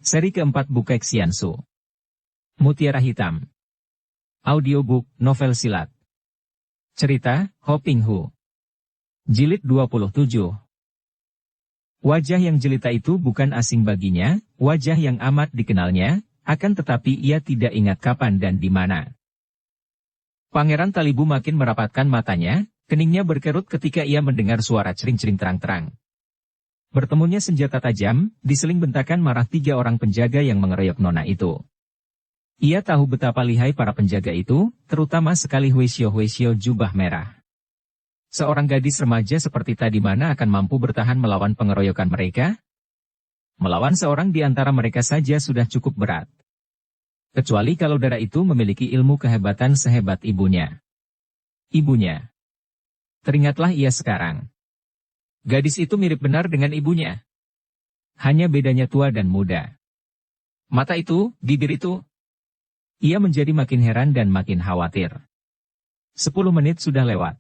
Seri keempat Bukek Xiansu. Mutiara Hitam. Audiobook, novel silat. Cerita, Ho Ping Hu. Jilid 27. Wajah yang jelita itu bukan asing baginya, wajah yang amat dikenalnya, akan tetapi ia tidak ingat kapan dan di mana. Pangeran Talibu makin merapatkan matanya, keningnya berkerut ketika ia mendengar suara cering-cering terang-terang. Bertemunya senjata tajam, diseling bentakan marah 3 orang penjaga yang mengeroyok nona itu. Ia tahu betapa lihai para penjaga itu, terutama sekali Huesio jubah merah. Seorang gadis remaja seperti tadi mana akan mampu bertahan melawan pengeroyokan mereka? Melawan seorang di antara mereka saja sudah cukup berat. Kecuali kalau darah itu memiliki ilmu kehebatan sehebat ibunya. Ibunya. Teringatlah ia sekarang. Gadis itu mirip benar dengan ibunya. Hanya bedanya tua dan muda. Mata itu, bibir itu. Ia menjadi makin heran dan makin khawatir. 10 menit sudah lewat.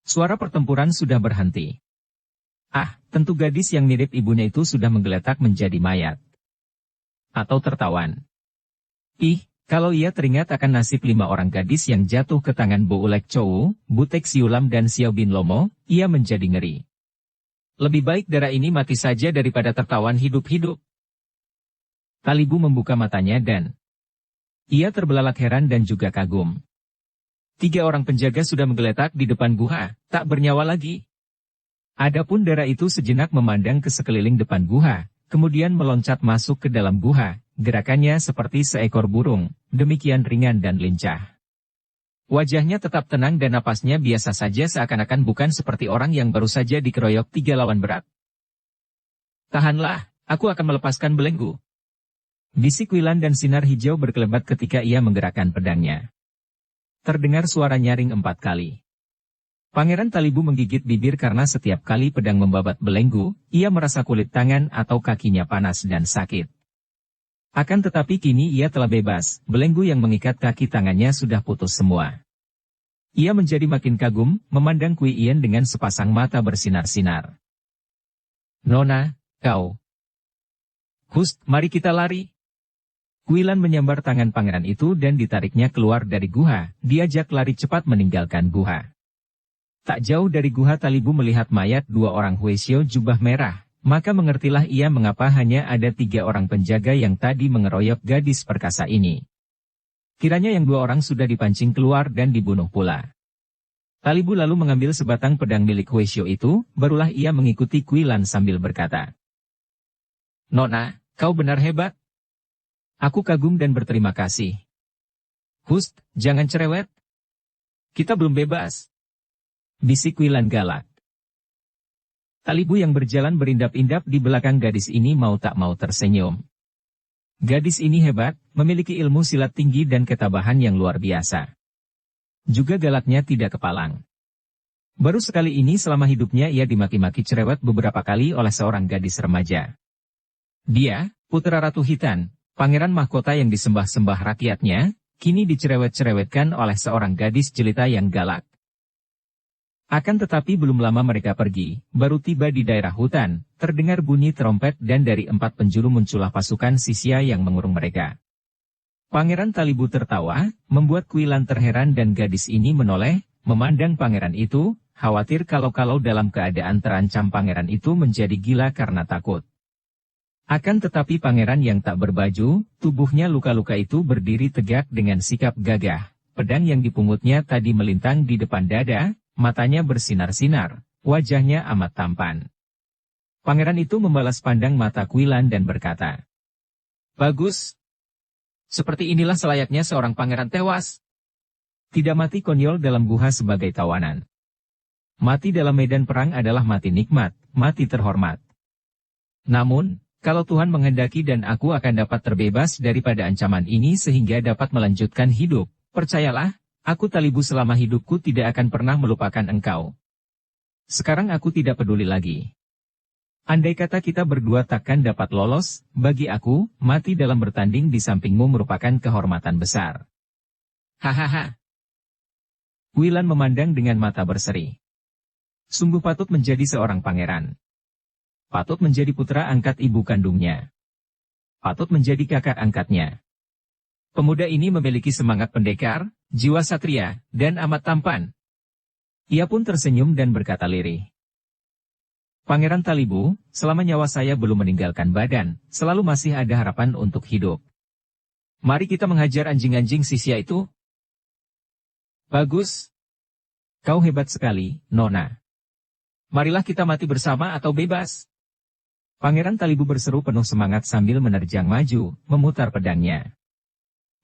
Suara pertempuran sudah berhenti. Ah, tentu gadis yang mirip ibunya itu sudah menggeletak menjadi mayat. Atau tertawan. Ih, kalau ia teringat akan nasib 5 orang gadis yang jatuh ke tangan Bo Ulek Chow, Butek Siulam dan Xiao Bin Lomo, ia menjadi ngeri. Lebih baik darah ini mati saja daripada tertawan hidup-hidup. Talibu membuka matanya dan ia terbelalak heran dan juga kagum. 3 orang penjaga sudah menggeletak di depan gua, tak bernyawa lagi. Adapun darah itu sejenak memandang ke sekeliling depan gua, kemudian meloncat masuk ke dalam gua, gerakannya seperti seekor burung, demikian ringan dan lincah. Wajahnya tetap tenang dan napasnya biasa saja seakan-akan bukan seperti orang yang baru saja dikeroyok 3 lawan berat. Tahanlah, aku akan melepaskan belenggu. Bisik Wilan dan sinar hijau berkelebat ketika ia menggerakkan pedangnya. Terdengar suara nyaring 4 kali. Pangeran Talibu menggigit bibir karena setiap kali pedang membabat belenggu, ia merasa kulit tangan atau kakinya panas dan sakit. Akan tetapi kini ia telah bebas, belenggu yang mengikat kaki tangannya sudah putus semua. Ia menjadi makin kagum, memandang Kui Ien dengan sepasang mata bersinar-sinar. Nona, kau. Hust, mari kita lari. Kuilan menyambar tangan pangeran itu dan ditariknya keluar dari guha, diajak lari cepat meninggalkan guha. Tak jauh dari guha Talibu melihat mayat 2 orang Huesio jubah merah. Maka mengertilah ia mengapa hanya ada 3 orang penjaga yang tadi mengeroyok gadis perkasa ini. Kiranya yang 2 orang sudah dipancing keluar dan dibunuh pula. Talibu lalu mengambil sebatang pedang milik Huesio itu, barulah ia mengikuti Kuilan sambil berkata. Nona, kau benar hebat. Aku kagum dan berterima kasih. Hust, jangan cerewet. Kita belum bebas. Bisik Kuilan galak. Talibu yang berjalan berindap-indap di belakang gadis ini mau tak mau tersenyum. Gadis ini hebat, memiliki ilmu silat tinggi dan ketabahan yang luar biasa. Juga galaknya tidak kepalang. Baru sekali ini selama hidupnya ia dimaki-maki cerewet beberapa kali oleh seorang gadis remaja. Dia, putra Ratu Hitan, pangeran mahkota yang disembah-sembah rakyatnya, kini dicerewet-cerewetkan oleh seorang gadis jelita yang galak. Akan tetapi belum lama mereka pergi, baru tiba di daerah hutan, terdengar bunyi trompet dan dari 4 penjuru muncullah pasukan Sisia yang mengurung mereka. Pangeran Talibu tertawa, membuat Kuilan terheran dan gadis ini menoleh, memandang pangeran itu, khawatir kalau dalam keadaan terancam pangeran itu menjadi gila karena takut. Akan tetapi pangeran yang tak berbaju, tubuhnya luka-luka itu berdiri tegak dengan sikap gagah, pedang yang dipungutnya tadi melintang di depan dada, matanya bersinar-sinar, wajahnya amat tampan. Pangeran itu membalas pandang mata Kuilan dan berkata, bagus. Seperti inilah selayaknya seorang pangeran tewas. Tidak mati konyol dalam guha sebagai tawanan. Mati dalam medan perang adalah mati nikmat, mati terhormat. Namun, kalau Tuhan menghendaki dan aku akan dapat terbebas daripada ancaman ini sehingga dapat melanjutkan hidup, percayalah, aku Talibu selama hidupku tidak akan pernah melupakan engkau. Sekarang aku tidak peduli lagi. Andai kata kita berdua takkan dapat lolos, bagi aku, mati dalam bertanding di sampingmu merupakan kehormatan besar. Hahaha. Kuilan memandang dengan mata berseri. Sungguh patut menjadi seorang pangeran. Patut menjadi putra angkat ibu kandungnya. Patut menjadi kakak angkatnya. Pemuda ini memiliki semangat pendekar, jiwa satria, dan amat tampan. Ia pun tersenyum dan berkata lirih. Pangeran Talibu, selama nyawa saya belum meninggalkan badan, selalu masih ada harapan untuk hidup. Mari kita menghajar anjing-anjing sisia itu. Bagus. Kau hebat sekali, Nona. Marilah kita mati bersama atau bebas. Pangeran Talibu berseru penuh semangat sambil menerjang maju, memutar pedangnya.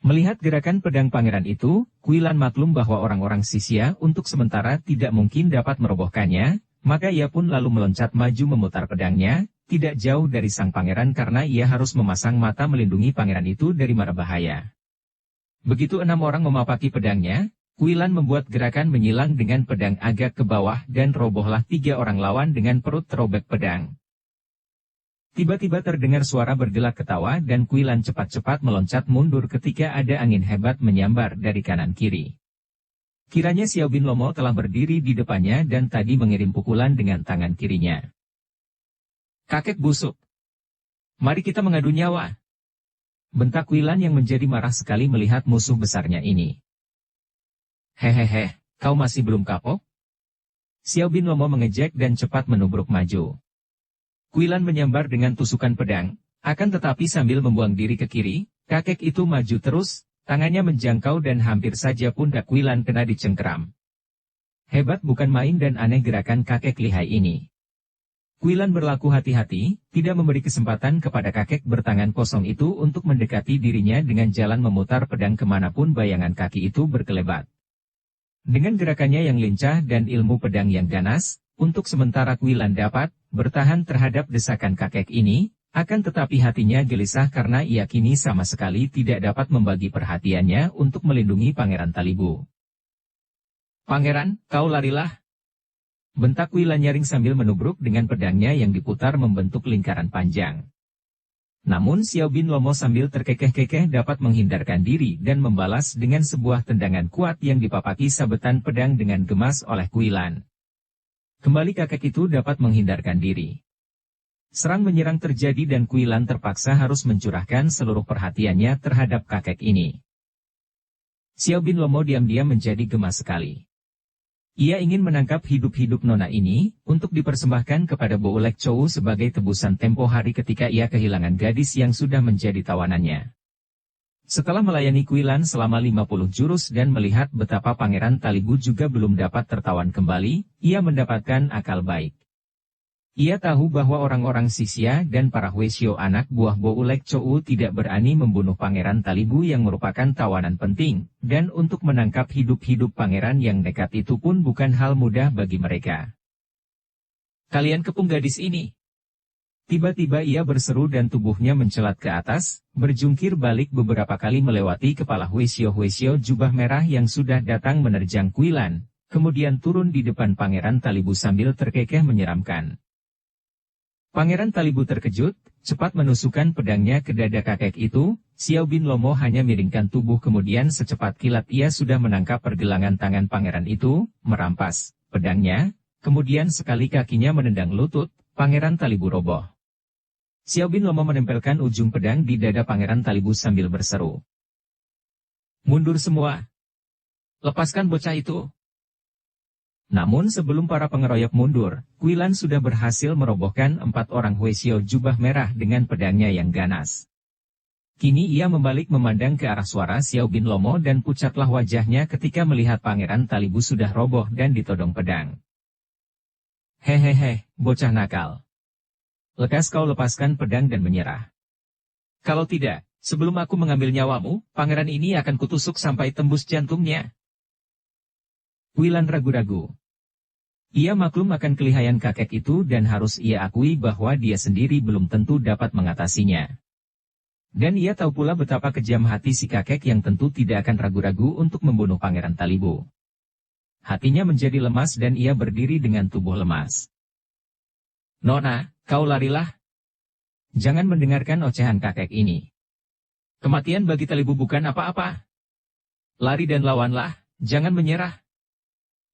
Melihat gerakan pedang pangeran itu, Kuilan maklum bahwa orang-orang Sisia untuk sementara tidak mungkin dapat merobohkannya, maka ia pun lalu meloncat maju memutar pedangnya, tidak jauh dari sang pangeran karena ia harus memasang mata melindungi pangeran itu dari mara bahaya. Begitu 6 orang memapaki pedangnya, Kuilan membuat gerakan menyilang dengan pedang agak ke bawah dan robohlah 3 orang lawan dengan perut terobek pedang. Tiba-tiba terdengar suara bergelak ketawa dan Kuilan cepat-cepat meloncat mundur ketika ada angin hebat menyambar dari kanan kiri. Kiranya Xiao Bin Lomo telah berdiri di depannya dan tadi mengirim pukulan dengan tangan kirinya. Kakek busuk. Mari kita mengadu nyawa. Bentak Kuilan yang menjadi marah sekali melihat musuh besarnya ini. Hehehe, kau masih belum kapok? Xiao Bin Lomo mengejek dan cepat menubruk maju. Kuilan menyambar dengan tusukan pedang, akan tetapi sambil membuang diri ke kiri, kakek itu maju terus, tangannya menjangkau dan hampir saja pundak Kuilan kena dicengkeram. Hebat bukan main dan aneh gerakan kakek lihai ini. Kuilan berlaku hati-hati, tidak memberi kesempatan kepada kakek bertangan kosong itu untuk mendekati dirinya dengan jalan memutar pedang kemanapun bayangan kaki itu berkelebat. Dengan gerakannya yang lincah dan ilmu pedang yang ganas, untuk sementara Kuilan dapat bertahan terhadap desakan kakek ini, akan tetapi hatinya gelisah karena ia kini sama sekali tidak dapat membagi perhatiannya untuk melindungi Pangeran Talibu. Pangeran, kau larilah. Bentak Kuilan nyaring sambil menubruk dengan pedangnya yang diputar membentuk lingkaran panjang. Namun Xiao Bin Lomo sambil terkekeh-kekeh dapat menghindarkan diri dan membalas dengan sebuah tendangan kuat yang dipapaki sabetan pedang dengan gemas oleh Kuilan. Kembali kakek itu dapat menghindarkan diri. Serang menyerang terjadi dan Kuilan terpaksa harus mencurahkan seluruh perhatiannya terhadap kakek ini. Xiao Bin Lomo diam-diam menjadi gemas sekali. Ia ingin menangkap hidup-hidup nona ini, untuk dipersembahkan kepada Bo Lek Chou sebagai tebusan tempo hari ketika ia kehilangan gadis yang sudah menjadi tawanannya. Setelah melayani Kuilan selama 50 jurus dan melihat betapa Pangeran Talibu juga belum dapat tertawan kembali, ia mendapatkan akal baik. Ia tahu bahwa orang-orang Sisia dan para Huesio anak buah Bo Lek Chou tidak berani membunuh Pangeran Talibu yang merupakan tawanan penting, dan untuk menangkap hidup-hidup pangeran yang nekat itu pun bukan hal mudah bagi mereka. Kalian kepung gadis ini. Tiba-tiba ia berseru dan tubuhnya mencelat ke atas, berjungkir balik beberapa kali melewati kepala Huesio-Huesio jubah merah yang sudah datang menerjang Kuilan, kemudian turun di depan Pangeran Talibu sambil terkekeh menyeramkan. Pangeran Talibu terkejut, cepat menusukkan pedangnya ke dada kakek itu, Xiao Bin Lomo hanya miringkan tubuh kemudian secepat kilat ia sudah menangkap pergelangan tangan pangeran itu, merampas pedangnya, kemudian sekali kakinya menendang lutut, Pangeran Talibu roboh. Xiao Bin Lomo menempelkan ujung pedang di dada Pangeran Talibu sambil berseru. Mundur semua. Lepaskan bocah itu. Namun sebelum para pengeroyok mundur, Kuilan sudah berhasil merobohkan 4 orang Huesio jubah merah dengan pedangnya yang ganas. Kini ia membalik memandang ke arah suara Xiao Bin Lomo dan pucatlah wajahnya ketika melihat Pangeran Talibu sudah roboh dan ditodong pedang. Hehehe, bocah nakal. Lekas kau lepaskan pedang dan menyerah. Kalau tidak, sebelum aku mengambil nyawamu, pangeran ini akan kutusuk sampai tembus jantungnya. Kuilan ragu-ragu. Ia maklum akan kelihayan kakek itu dan harus ia akui bahwa dia sendiri belum tentu dapat mengatasinya. Dan ia tahu pula betapa kejam hati si kakek yang tentu tidak akan ragu-ragu untuk membunuh Pangeran Talibu. Hatinya menjadi lemas dan ia berdiri dengan tubuh lemas. Nona, kau larilah. Jangan mendengarkan ocehan kakek ini. Kematian bagi Talibu bukan apa-apa. Lari dan lawanlah, jangan menyerah.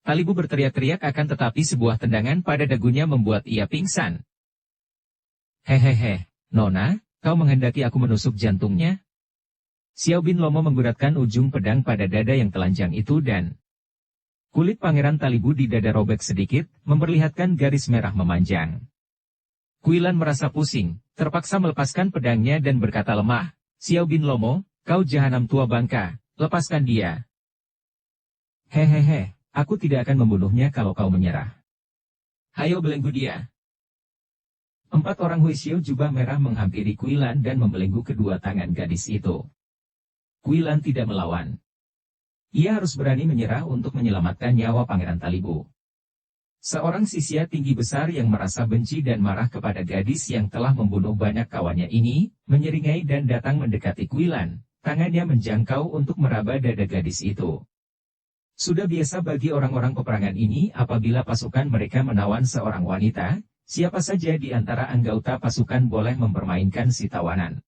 Talibu berteriak-teriak akan tetapi sebuah tendangan pada dagunya membuat ia pingsan. Hehehe, Nona, Kau menghendaki aku menusuk jantungnya? Xiao bin Lomo mengguratkan ujung pedang pada dada yang telanjang itu dan kulit Pangeran Talibu di dada robek sedikit, memperlihatkan garis merah memanjang. Kuilan merasa pusing, terpaksa melepaskan pedangnya dan berkata lemah, Xiao bin Lomo, kau jahanam tua bangka, lepaskan dia. Hehehe, aku tidak akan membunuhnya kalau kau menyerah. Hayo belenggu dia. 4 orang Huishio jubah merah menghampiri Kuilan dan membelenggu kedua tangan gadis itu. Kuilan tidak melawan. Ia harus berani menyerah untuk menyelamatkan nyawa Pangeran Talibu. Seorang sisya tinggi besar yang merasa benci dan marah kepada gadis yang telah membunuh banyak kawannya ini, menyeringai dan datang mendekati Kuilan, tangannya menjangkau untuk meraba dada gadis itu. Sudah biasa bagi orang-orang peperangan ini apabila pasukan mereka menawan seorang wanita, siapa saja di antara anggota pasukan boleh mempermainkan si tawanan.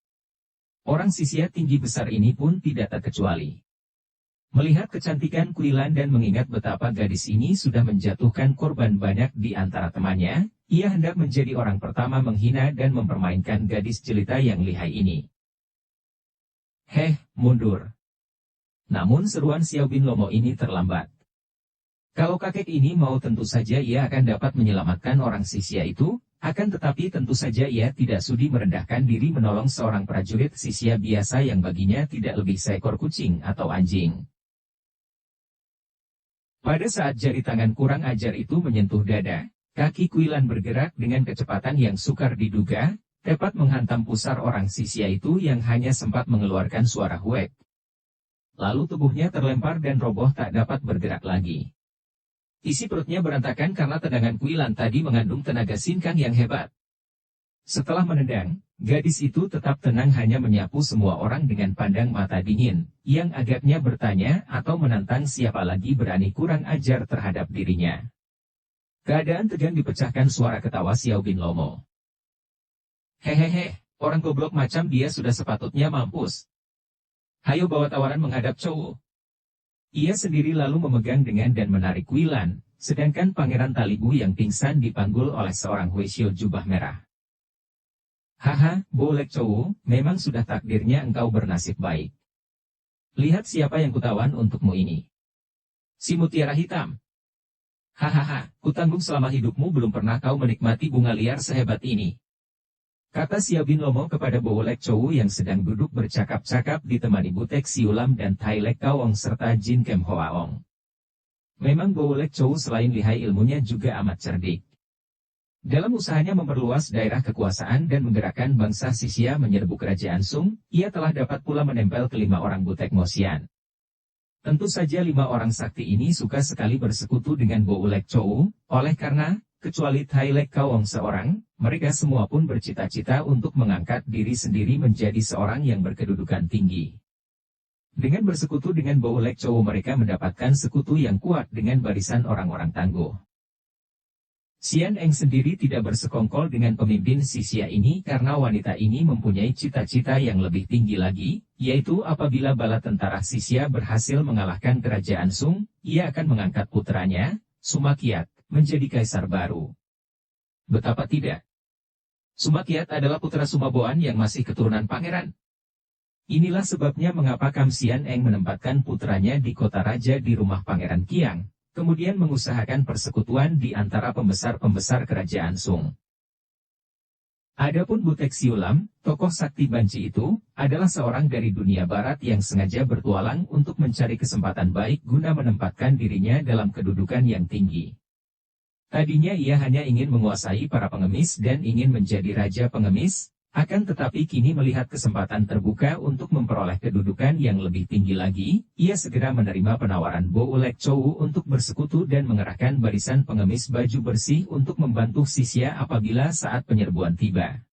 Orang sisya tinggi besar ini pun tidak terkecuali. Melihat kecantikan Kuilan dan mengingat betapa gadis ini sudah menjatuhkan korban banyak di antara temannya, ia hendak menjadi orang pertama menghina dan mempermainkan gadis jelita yang lihai ini. Mundur. Namun seruan Xiao bin Lomo ini terlambat. Kalau kakek ini mau tentu saja ia akan dapat menyelamatkan orang sisya itu, akan tetapi tentu saja ia tidak sudi merendahkan diri menolong seorang prajurit sisya biasa yang baginya tidak lebih seekor kucing atau anjing. Pada saat jari tangan kurang ajar itu menyentuh dada, kaki Kuilan bergerak dengan kecepatan yang sukar diduga, tepat menghantam pusar orang sisya itu yang hanya sempat mengeluarkan suara huek. Lalu tubuhnya terlempar dan roboh tak dapat bergerak lagi. Isi perutnya berantakan karena tendangan Kuilan tadi mengandung tenaga sinkang yang hebat. Setelah menendang, gadis itu tetap tenang hanya menyapu semua orang dengan pandang mata dingin, yang agaknya bertanya atau menantang siapa lagi berani kurang ajar terhadap dirinya. Keadaan tegang dipecahkan suara ketawa Xiao bin Lomo. Hehehe, orang goblok macam dia sudah sepatutnya mampus. Hayo bawa tawaran menghadap Chowo. Ia sendiri lalu memegang dengan dan menarik Kuilan, sedangkan Pangeran Talibu yang pingsan dipanggul oleh seorang Huishio jubah merah. Haha, Bolek Chowo, memang sudah takdirnya engkau bernasib baik. Lihat siapa yang kutawan untukmu ini. Si mutiara hitam. Hahaha, kutanggung selama hidupmu belum pernah kau menikmati bunga liar sehebat ini. Kata Xiao bin Lomo kepada Bolek Chowo yang sedang duduk bercakap-cakap ditemani Butek Siulam dan Tai Lek Kawong serta Jin Kem Hoaong. Memang Bolek Chowo selain lihai ilmunya juga amat cerdik. Dalam usahanya memperluas daerah kekuasaan dan menggerakkan bangsa Sisia menyerbu kerajaan Sung, ia telah dapat pula menempel ke 5 orang Butek Mosian. Tentu saja 5 orang sakti ini suka sekali bersekutu dengan Bolek Chowo, oleh karena, kecuali Tai Lek Kawong seorang, mereka semua pun bercita-cita untuk mengangkat diri sendiri menjadi seorang yang berkedudukan tinggi. Dengan bersekutu dengan Bolek Chowo mereka mendapatkan sekutu yang kuat dengan barisan orang-orang tangguh. Xian Eng sendiri tidak bersekongkol dengan pemimpin Sisia ini karena wanita ini mempunyai cita-cita yang lebih tinggi lagi, yaitu apabila bala tentara Sisia berhasil mengalahkan kerajaan Sung, ia akan mengangkat putranya, Sumakiat, menjadi kaisar baru. Betapa tidak? Sumakiat adalah putra Sumaboan yang masih keturunan pangeran. Inilah sebabnya mengapa Kam Xian Eng menempatkan putranya di kota raja di rumah Pangeran Kiang, kemudian mengusahakan persekutuan di antara pembesar-pembesar kerajaan Sung. Adapun Butek Siulam, tokoh sakti banci itu, adalah seorang dari dunia barat yang sengaja bertualang untuk mencari kesempatan baik guna menempatkan dirinya dalam kedudukan yang tinggi. Tadinya ia hanya ingin menguasai para pengemis dan ingin menjadi raja pengemis, akan tetapi kini melihat kesempatan terbuka untuk memperoleh kedudukan yang lebih tinggi lagi, ia segera menerima penawaran Bolek Chowo untuk bersekutu dan mengerahkan barisan pengemis baju bersih untuk membantu Sisia apabila saat penyerbuan tiba.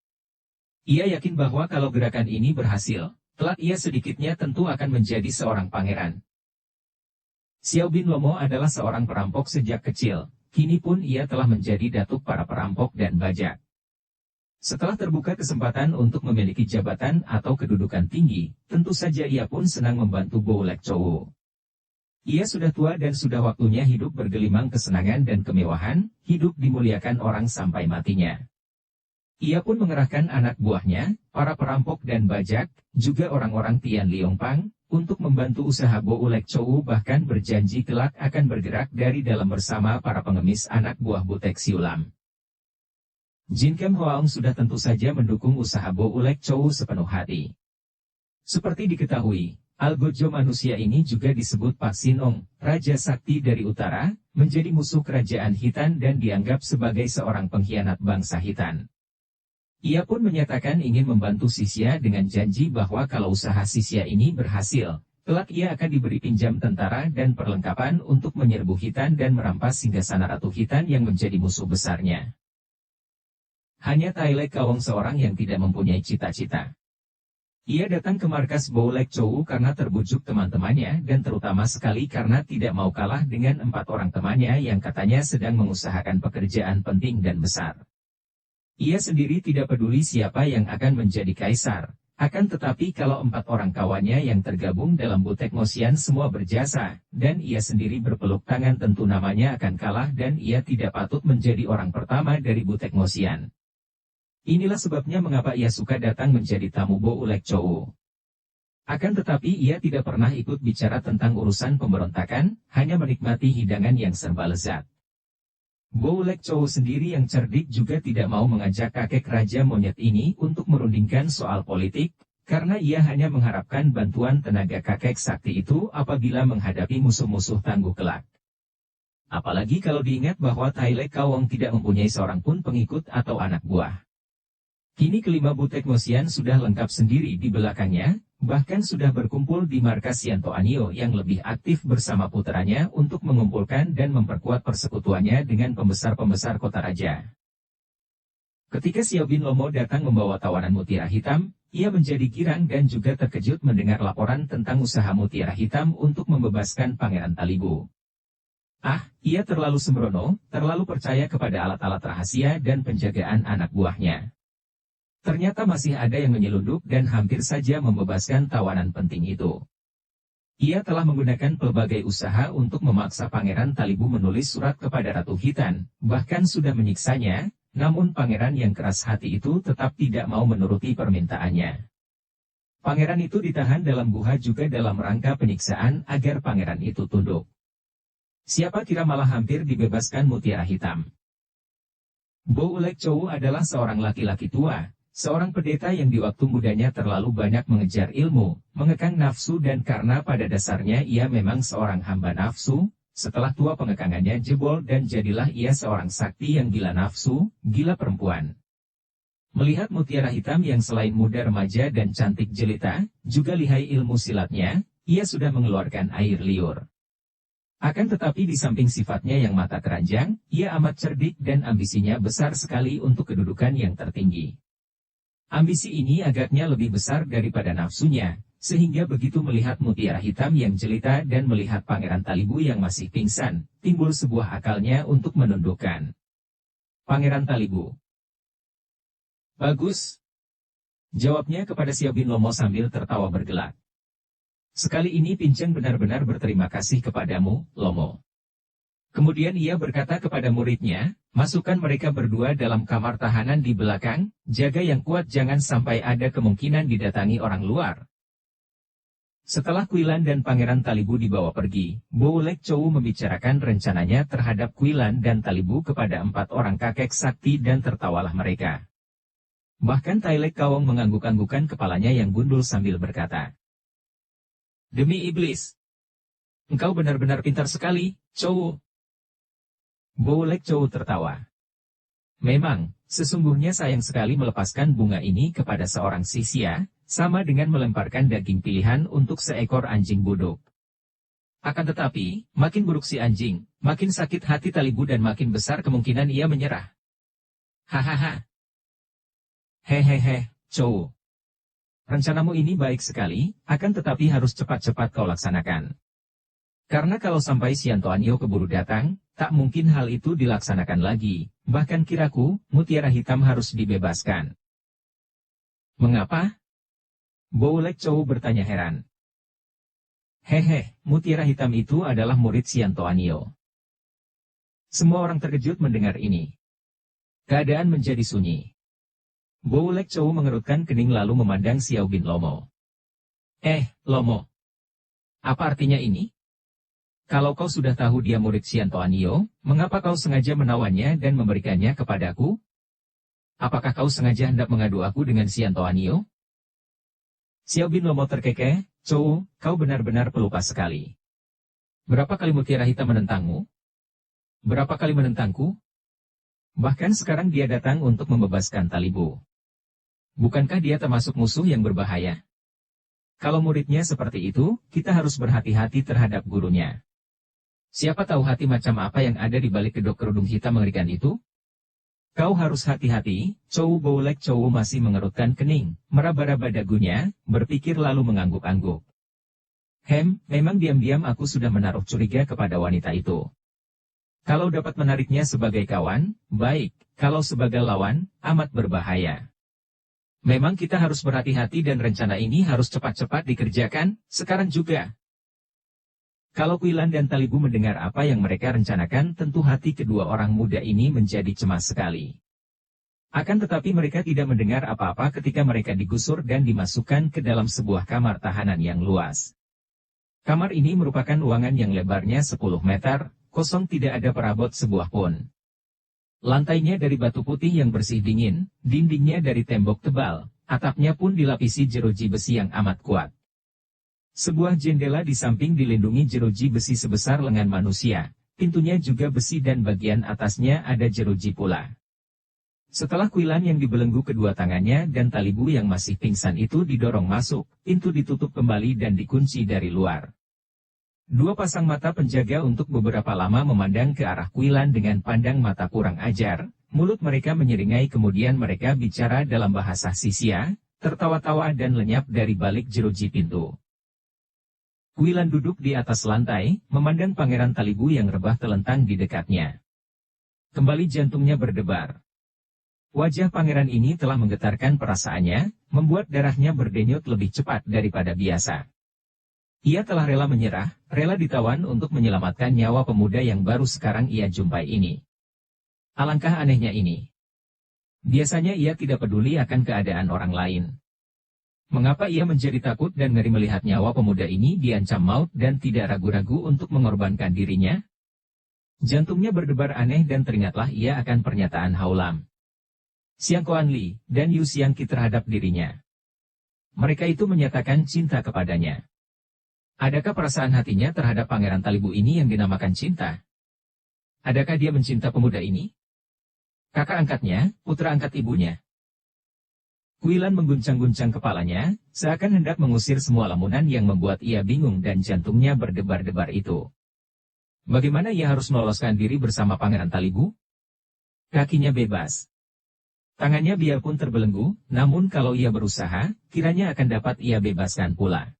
Ia yakin bahwa kalau gerakan ini berhasil, kelak ia sedikitnya tentu akan menjadi seorang pangeran. Xiao bin Lomo adalah seorang perampok sejak kecil, kini pun ia telah menjadi datuk para perampok dan bajak. Setelah terbuka kesempatan untuk memiliki jabatan atau kedudukan tinggi, tentu saja ia pun senang membantu Bolek Chowo. Ia sudah tua dan sudah waktunya hidup bergelimang kesenangan dan kemewahan, hidup dimuliakan orang sampai matinya. Ia pun mengerahkan anak buahnya, para perampok dan bajak, juga orang-orang Tian Liongpang, untuk membantu usaha Bo Ulek Chow, bahkan berjanji kelak akan bergerak dari dalam bersama para pengemis anak buah Butek Siulam. Jin Kem Hoaong sudah tentu saja mendukung usaha Bo Ulek Chow sepenuh hati. Seperti diketahui, Algojo manusia ini juga disebut Pak Sinong, Raja Sakti dari Utara, menjadi musuh kerajaan Hitan dan dianggap sebagai seorang pengkhianat bangsa Hitan. Ia pun menyatakan ingin membantu Sisya dengan janji bahwa kalau usaha Sisya ini berhasil, kelak ia akan diberi pinjam tentara dan perlengkapan untuk menyerbu Hitan dan merampas singgasana Ratu Hitan yang menjadi musuh besarnya. Hanya Tai Lek Kawong seorang yang tidak mempunyai cita-cita. Ia datang ke markas Bo Lek Chow karena terbujuk teman-temannya dan terutama sekali karena tidak mau kalah dengan 4 orang temannya yang katanya sedang mengusahakan pekerjaan penting dan besar. Ia sendiri tidak peduli siapa yang akan menjadi kaisar, akan tetapi kalau 4 orang kawannya yang tergabung dalam Butek Ngosian semua berjasa, dan ia sendiri berpeluk tangan tentu namanya akan kalah dan ia tidak patut menjadi orang pertama dari Butek Ngosian. Inilah sebabnya mengapa ia suka datang menjadi tamu Bo Ulek Chow. Akan tetapi ia tidak pernah ikut bicara tentang urusan pemberontakan, hanya menikmati hidangan yang serba lezat. Bo Ulek Chow sendiri yang cerdik juga tidak mau mengajak kakek raja monyet ini untuk merundingkan soal politik, karena ia hanya mengharapkan bantuan tenaga kakek sakti itu apabila menghadapi musuh-musuh tangguh kelak. Apalagi kalau diingat bahwa Tai Lek Kawong tidak mempunyai seorang pun pengikut atau anak buah. Kini kelima Butek Ngosian sudah lengkap sendiri di belakangnya, bahkan sudah berkumpul di markas Yanto Anio yang lebih aktif bersama puteranya untuk mengumpulkan dan memperkuat persekutuannya dengan pembesar-pembesar kota raja. Ketika Xiao Bin Lomo datang membawa tawanan mutiara hitam, ia menjadi girang dan juga terkejut mendengar laporan tentang usaha mutiara hitam untuk membebaskan Pangeran Talibu. Ia terlalu sembrono, terlalu percaya kepada alat-alat rahasia dan penjagaan anak buahnya. Ternyata masih ada yang menyelundup dan hampir saja membebaskan tawanan penting itu. Ia telah menggunakan pelbagai usaha untuk memaksa Pangeran Talibu menulis surat kepada Ratu Hitan, bahkan sudah menyiksanya, namun pangeran yang keras hati itu tetap tidak mau menuruti permintaannya. Pangeran itu ditahan dalam guha juga dalam rangka penyiksaan agar pangeran itu tunduk. Siapa kira malah hampir dibebaskan mutiara hitam. Bo Ulek Chow adalah seorang laki-laki tua. Seorang pendeta yang di waktu mudanya terlalu banyak mengejar ilmu, mengekang nafsu dan karena pada dasarnya ia memang seorang hamba nafsu, setelah tua pengekangannya jebol dan jadilah ia seorang sakti yang gila nafsu, gila perempuan. Melihat mutiara hitam yang selain muda remaja dan cantik jelita, juga lihai ilmu silatnya, ia sudah mengeluarkan air liur. Akan tetapi di samping sifatnya yang mata keranjang, ia amat cerdik dan ambisinya besar sekali untuk kedudukan yang tertinggi. Ambisi ini agaknya lebih besar daripada nafsunya, sehingga begitu melihat mutiara hitam yang jelita dan melihat Pangeran Talibu yang masih pingsan, timbul sebuah akalnya untuk menundukkan Pangeran Talibu. Bagus. Jawabnya kepada Xiao Bin Lomo sambil tertawa bergelak. Sekali ini Pinceng benar-benar berterima kasih kepadamu, Lomo. Kemudian ia berkata kepada muridnya, masukkan mereka berdua dalam kamar tahanan di belakang, jaga yang kuat jangan sampai ada kemungkinan didatangi orang luar. Setelah Kuilan dan Pangeran Talibu dibawa pergi, Bo Ulek Chow membicarakan rencananya terhadap Kuilan dan Talibu kepada 4 orang kakek sakti dan tertawalah mereka. Bahkan Tai Lek Kawong mengangguk-anggukan kepalanya yang gundul sambil berkata, "Demi iblis! Engkau benar-benar pintar sekali, Chow." Bo Ulek Chow tertawa. Memang, sesungguhnya sayang sekali melepaskan bunga ini kepada seorang sisya, sama dengan melemparkan daging pilihan untuk seekor anjing buduk. Akan tetapi, makin buruk si anjing, makin sakit hati Talibu dan makin besar kemungkinan ia menyerah. Hahaha. Hehehe, Chow. Rencanamu ini baik sekali, akan tetapi harus cepat-cepat kau laksanakan. Karena kalau sampai Xianto Anio keburu datang, tak mungkin hal itu dilaksanakan lagi, bahkan kiraku, mutiara hitam harus dibebaskan. Mengapa? Bo Ulek Chow bertanya heran. Hehe, mutiara hitam itu adalah murid Xianto Anio. Semua orang terkejut mendengar ini. Keadaan menjadi sunyi. Bo Lek Chow mengerutkan kening lalu memandang Xiao bin Lomo. Lomo. Apa artinya ini? Kalau kau sudah tahu dia murid Xian Toanio, mengapa kau sengaja menawannya dan memberikannya kepadaku? Apakah kau sengaja hendak mengadu aku dengan Xian Toanio? Xiao bin Lomo terkekeh, Chow, kau benar-benar pelupa sekali. Berapa kali Mutiara Hitam menentangmu? Berapa kali menentangku? Bahkan sekarang dia datang untuk membebaskan Talibu. Bukankah dia termasuk musuh yang berbahaya? Kalau muridnya seperti itu, kita harus berhati-hati terhadap gurunya. Siapa tahu hati macam apa yang ada di balik kedok kerudung hitam mengerikan itu? Kau harus hati-hati, Chow. Bo Lek Chow masih mengerutkan kening, meraba-raba dagunya, berpikir lalu mengangguk-angguk. Memang diam-diam aku sudah menaruh curiga kepada wanita itu. Kalau dapat menariknya sebagai kawan, baik, kalau sebagai lawan, amat berbahaya. Memang kita harus berhati-hati dan rencana ini harus cepat-cepat dikerjakan, sekarang juga. Kalau Qilan dan Talibu mendengar apa yang mereka rencanakan, tentu hati kedua orang muda ini menjadi cemas sekali. Akan tetapi mereka tidak mendengar apa-apa ketika mereka digusur dan dimasukkan ke dalam sebuah kamar tahanan yang luas. Kamar ini merupakan ruangan yang lebarnya 10 meter, kosong tidak ada perabot sebuah pun. Lantainya dari batu putih yang bersih dingin, dindingnya dari tembok tebal, atapnya pun dilapisi jeruji besi yang amat kuat. Sebuah jendela di samping dilindungi jeruji besi sebesar lengan manusia, pintunya juga besi dan bagian atasnya ada jeruji pula. Setelah Qilan yang dibelenggu kedua tangannya dan Talibu yang masih pingsan itu didorong masuk, pintu ditutup kembali dan dikunci dari luar. Dua pasang mata penjaga untuk beberapa lama memandang ke arah Qilan dengan pandang mata kurang ajar, mulut mereka menyeringai kemudian mereka bicara dalam bahasa Sisia, tertawa-tawa dan lenyap dari balik jeruji pintu. Qilan duduk di atas lantai, memandang Pangeran Talibu yang rebah telentang di dekatnya. Kembali jantungnya berdebar. Wajah pangeran ini telah menggetarkan perasaannya, membuat darahnya berdenyut lebih cepat daripada biasa. Ia telah rela menyerah, rela ditawan untuk menyelamatkan nyawa pemuda yang baru sekarang ia jumpai ini. Alangkah anehnya ini. Biasanya ia tidak peduli akan keadaan orang lain. Mengapa ia menjadi takut dan ngeri melihat nyawa pemuda ini diancam maut dan tidak ragu-ragu untuk mengorbankan dirinya? Jantungnya berdebar aneh dan teringatlah ia akan pernyataan Haulam, Xiang Kuanli, dan Yu Xiangqi terhadap dirinya. Mereka itu menyatakan cinta kepadanya. Adakah perasaan hatinya terhadap Pangeran Talibu ini yang dinamakan cinta? Adakah dia mencinta pemuda ini? Kakak angkatnya, putra angkat ibunya. Qilan mengguncang-guncang kepalanya, seakan hendak mengusir semua lamunan yang membuat ia bingung dan jantungnya berdebar-debar itu. Bagaimana ia harus meloloskan diri bersama Pangeran Talibu? Kakinya bebas. Tangannya biarpun terbelenggu, namun kalau ia berusaha, kiranya akan dapat ia bebaskan pula.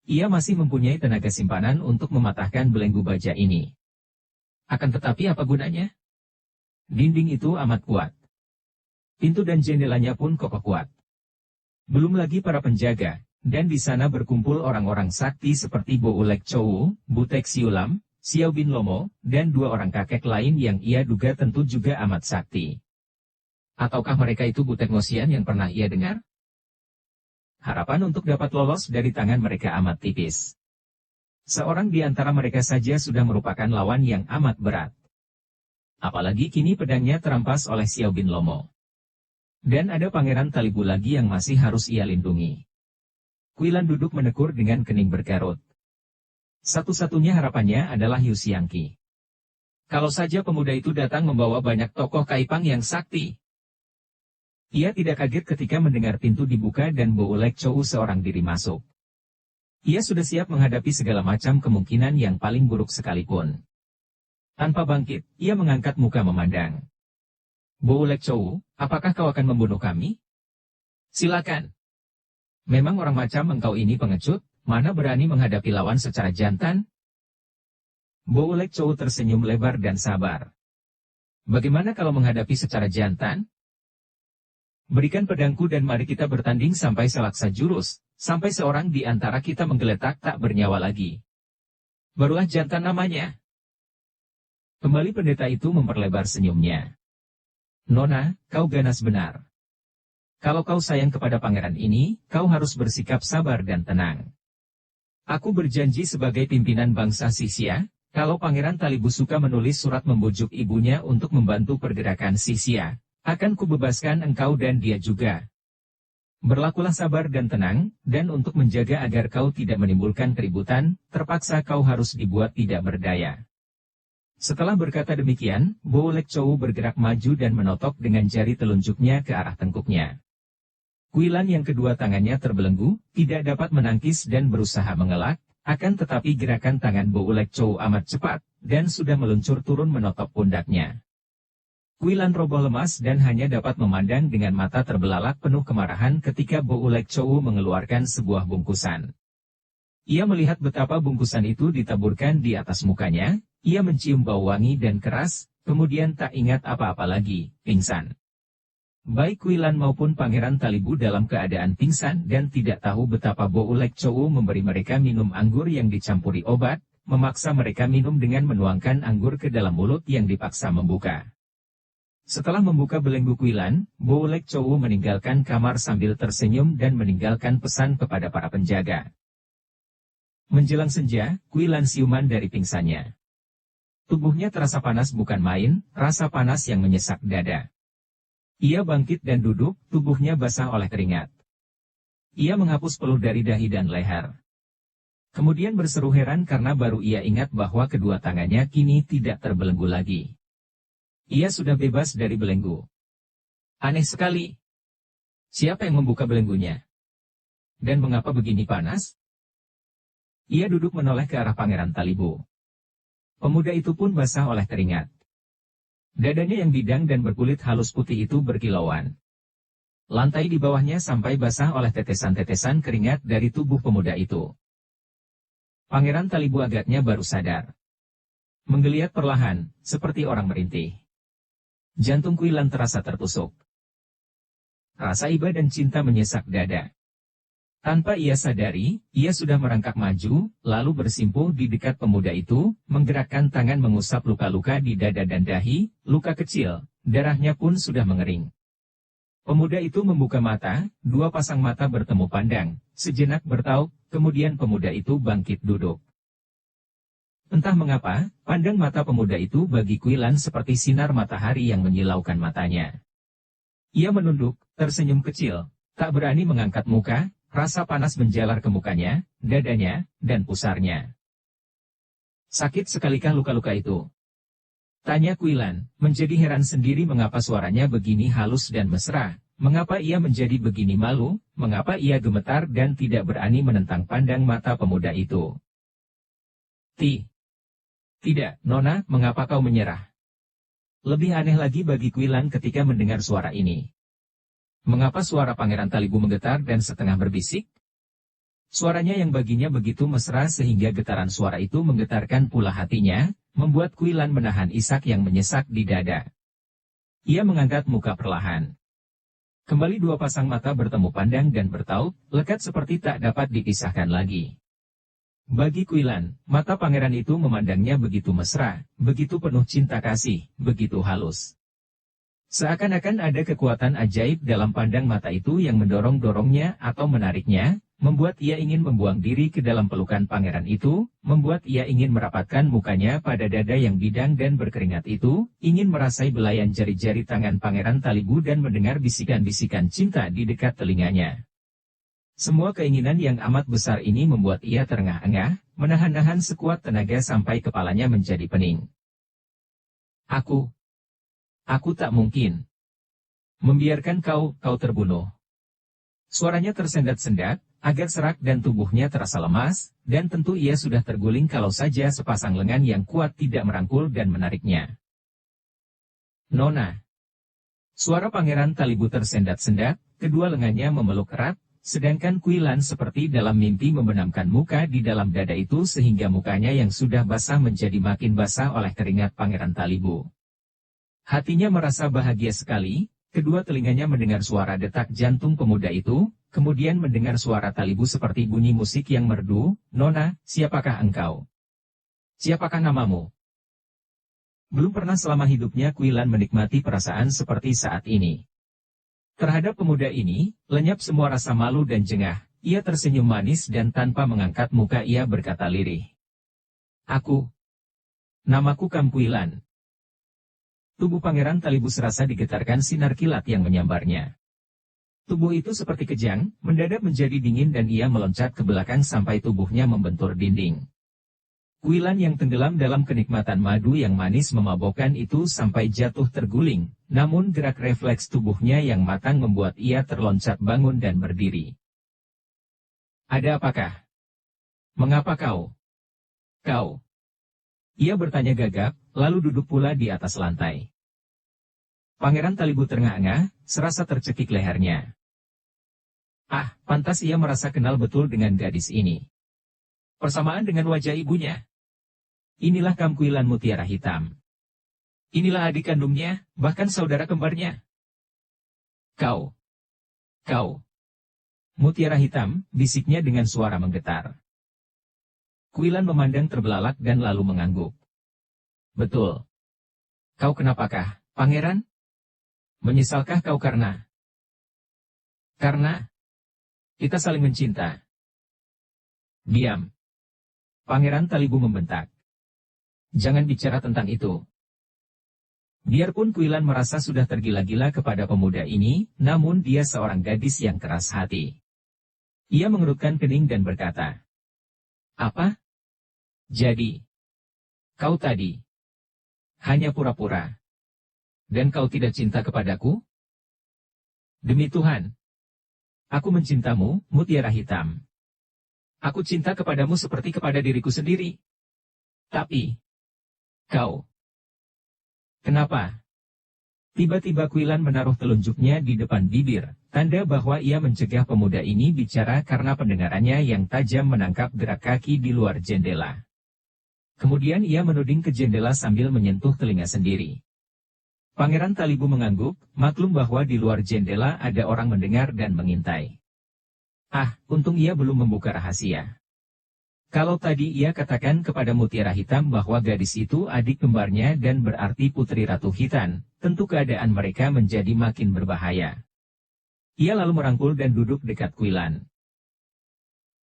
Ia masih mempunyai tenaga simpanan untuk mematahkan belenggu baja ini. Akan tetapi apa gunanya? Dinding itu amat kuat. Pintu dan jendelanya pun kokoh kuat. Belum lagi para penjaga, dan di sana berkumpul orang-orang sakti seperti Bo Lek Chow, Butek Siulam, Xiao bin Lomo, dan dua orang kakek lain yang ia duga tentu juga amat sakti. Ataukah mereka itu Butek Ngosian yang pernah ia dengar? Harapan untuk dapat lolos dari tangan mereka amat tipis. Seorang di antara mereka saja sudah merupakan lawan yang amat berat. Apalagi kini pedangnya terampas oleh Xiao bin Lomo. Dan ada Pangeran Talibu lagi yang masih harus ia lindungi. Qilan duduk menekur dengan kening berkarut. Satu-satunya harapannya adalah Yu Xiangqi. Kalau saja pemuda itu datang membawa banyak tokoh Kaipang yang sakti. Ia tidak kaget ketika mendengar pintu dibuka dan Bo Lek Chow seorang diri masuk. Ia sudah siap menghadapi segala macam kemungkinan yang paling buruk sekalipun. Tanpa bangkit, ia mengangkat muka memandang. Bo Lek Chow, apakah kau akan membunuh kami? Silakan. Memang orang macam engkau ini pengecut, mana berani menghadapi lawan secara jantan? Bo Lek Chow tersenyum lebar dan sabar. Bagaimana kalau menghadapi secara jantan? Berikan pedangku dan mari kita bertanding sampai selaksa jurus, sampai seorang di antara kita menggeletak tak bernyawa lagi. Barulah jantan namanya. Kembali pendeta itu memperlebar senyumnya. Nona, kau ganas benar. Kalau kau sayang kepada pangeran ini, kau harus bersikap sabar dan tenang. Aku berjanji sebagai pimpinan bangsa Sisia, kalau Pangeran Talibu suka menulis surat membujuk ibunya untuk membantu pergerakan Sisia, akan kubebaskan engkau dan dia juga. Berlakulah sabar dan tenang, dan untuk menjaga agar kau tidak menimbulkan keributan, terpaksa kau harus dibuat tidak berdaya. Setelah berkata demikian, Bo Lek Chow bergerak maju dan menotok dengan jari telunjuknya ke arah tengkuknya. Kuilan yang kedua tangannya terbelenggu, tidak dapat menangkis dan berusaha mengelak, akan tetapi gerakan tangan Bo Lek Chow amat cepat, dan sudah meluncur turun menotok pundaknya. Kuilan roboh lemas dan hanya dapat memandang dengan mata terbelalak penuh kemarahan ketika Bo Lek Chow mengeluarkan sebuah bungkusan. Ia melihat betapa bungkusan itu ditaburkan di atas mukanya, ia mencium bau wangi dan keras, kemudian tak ingat apa-apa lagi, pingsan. Baik Kuilan maupun Pangeran Talibu dalam keadaan pingsan dan tidak tahu betapa Bo Lek Chow memberi mereka minum anggur yang dicampuri obat, memaksa mereka minum dengan menuangkan anggur ke dalam mulut yang dipaksa membuka. Setelah membuka belenggu Kuilan, Bo Lek Chow meninggalkan kamar sambil tersenyum dan meninggalkan pesan kepada para penjaga. Menjelang senja, Kuilan siuman dari pingsannya. Tubuhnya terasa panas bukan main, rasa panas yang menyesak dada. Ia bangkit dan duduk, tubuhnya basah oleh keringat. Ia menghapus peluh dari dahi dan leher. Kemudian berseru heran karena baru ia ingat bahwa kedua tangannya kini tidak terbelenggu lagi. Ia sudah bebas dari belenggu. Aneh sekali. Siapa yang membuka belenggunya? Dan mengapa begini panas? Ia duduk menoleh ke arah Pangeran Talibu. Pemuda itu pun basah oleh keringat. Dadanya yang bidang dan berkulit halus putih itu berkilauan. Lantai di bawahnya sampai basah oleh tetesan-tetesan keringat dari tubuh pemuda itu. Pangeran Talibu agaknya baru sadar. Menggeliat perlahan, seperti orang merintih. Jantung Kuilan terasa tertusuk. Rasa iba dan cinta menyesak dada. Tanpa ia sadari, ia sudah merangkak maju, lalu bersimpuh di dekat pemuda itu, menggerakkan tangan mengusap luka-luka di dada dan dahi, luka kecil, darahnya pun sudah mengering. Pemuda itu membuka mata, dua pasang mata bertemu pandang, sejenak bertaut, kemudian pemuda itu bangkit duduk. Entah mengapa, pandang mata pemuda itu bagi Kuilan seperti sinar matahari yang menyilaukan matanya. Ia menunduk, tersenyum kecil, tak berani mengangkat muka. Rasa panas menjalar ke mukanya, dadanya, dan pusarnya. Sakit sekalikah luka-luka itu? Tanya Kuilan, menjadi heran sendiri mengapa suaranya begini halus dan mesra, mengapa ia menjadi begini malu, mengapa ia gemetar dan tidak berani menentang pandang mata pemuda itu. Tidak, Nona, mengapa kau menyerah? Lebih aneh lagi bagi Kuilan ketika mendengar suara ini. Mengapa suara Pangeran Talibu menggetar dan setengah berbisik? Suaranya yang baginya begitu mesra sehingga getaran suara itu menggetarkan pula hatinya, membuat Kuilan menahan isak yang menyesak di dada. Ia mengangkat muka perlahan. Kembali dua pasang mata bertemu pandang dan bertaut, lekat seperti tak dapat dipisahkan lagi. Bagi Kuilan, mata pangeran itu memandangnya begitu mesra, begitu penuh cinta kasih, begitu halus. Seakan-akan ada kekuatan ajaib dalam pandang mata itu yang mendorong-dorongnya atau menariknya, membuat ia ingin membuang diri ke dalam pelukan pangeran itu, membuat ia ingin merapatkan mukanya pada dada yang bidang dan berkeringat itu, ingin merasai belayan jari-jari tangan Pangeran Talibu dan mendengar bisikan-bisikan cinta di dekat telinganya. Semua keinginan yang amat besar ini membuat ia terengah-engah, menahan-nahan sekuat tenaga sampai kepalanya menjadi pening. Aku tak mungkin membiarkan kau terbunuh. Suaranya tersendat-sendat, agak serak dan tubuhnya terasa lemas, dan tentu ia sudah terguling kalau saja sepasang lengan yang kuat tidak merangkul dan menariknya. Nona. Suara Pangeran Talibu tersendat-sendat, kedua lengannya memeluk erat, sedangkan Kuilan seperti dalam mimpi membenamkan muka di dalam dada itu sehingga mukanya yang sudah basah menjadi makin basah oleh keringat Pangeran Talibu. Hatinya merasa bahagia sekali, kedua telinganya mendengar suara detak jantung pemuda itu, kemudian mendengar suara Talibu seperti bunyi musik yang merdu, Nona, siapakah engkau? Siapakah namamu? Belum pernah selama hidupnya Kuilan menikmati perasaan seperti saat ini. Terhadap pemuda ini, lenyap semua rasa malu dan jengah. Ia tersenyum manis dan tanpa mengangkat muka ia berkata lirih. Namaku Kamkuilan. Tubuh Pangeran Talibu serasa digetarkan sinar kilat yang menyambarnya. Tubuh itu seperti kejang, mendadak menjadi dingin dan ia meloncat ke belakang sampai tubuhnya membentur dinding. Kuilan yang tenggelam dalam kenikmatan madu yang manis memabokkan itu sampai jatuh terguling, namun gerak refleks tubuhnya yang matang membuat ia terloncat bangun dan berdiri. Ada apakah? Mengapa kau? Ia bertanya gagap, lalu duduk pula di atas lantai. Pangeran Talibu terengah-engah, serasa tercekik lehernya. Pantas ia merasa kenal betul dengan gadis ini. Persamaan dengan wajah ibunya. Inilah Kamkuilan Mutiara Hitam. Inilah adik kandungnya, bahkan saudara kembarnya. Kau. Mutiara Hitam, bisiknya dengan suara menggetar. Kuilan memandang terbelalak dan lalu mengangguk. Betul. Kau kenapakah, Pangeran? Menyesalkah kau karena kita saling mencinta? Diam. Pangeran Talibu membentak. Jangan bicara tentang itu. Biarpun Kuilan merasa sudah tergila-gila kepada pemuda ini, namun dia seorang gadis yang keras hati. Ia mengerutkan kening dan berkata, apa? Jadi, kau tadi hanya pura-pura. Dan kau tidak cinta kepadaku? Demi Tuhan. Aku mencintamu, Mutiara Hitam. Aku cinta kepadamu seperti kepada diriku sendiri. Tapi, kau. Kenapa? Tiba-tiba Kuilan menaruh telunjuknya di depan bibir, tanda bahwa ia mencegah pemuda ini bicara karena pendengarannya yang tajam menangkap gerak kaki di luar jendela. Kemudian ia menuding ke jendela sambil menyentuh telinga sendiri. Pangeran Talibu mengangguk, maklum bahwa di luar jendela ada orang mendengar dan mengintai. Untung ia belum membuka rahasia. Kalau tadi ia katakan kepada Mutiara Hitam bahwa gadis itu adik kembarnya dan berarti Putri Ratu Hitan, tentu keadaan mereka menjadi makin berbahaya. Ia lalu merangkul dan duduk dekat Kuilan.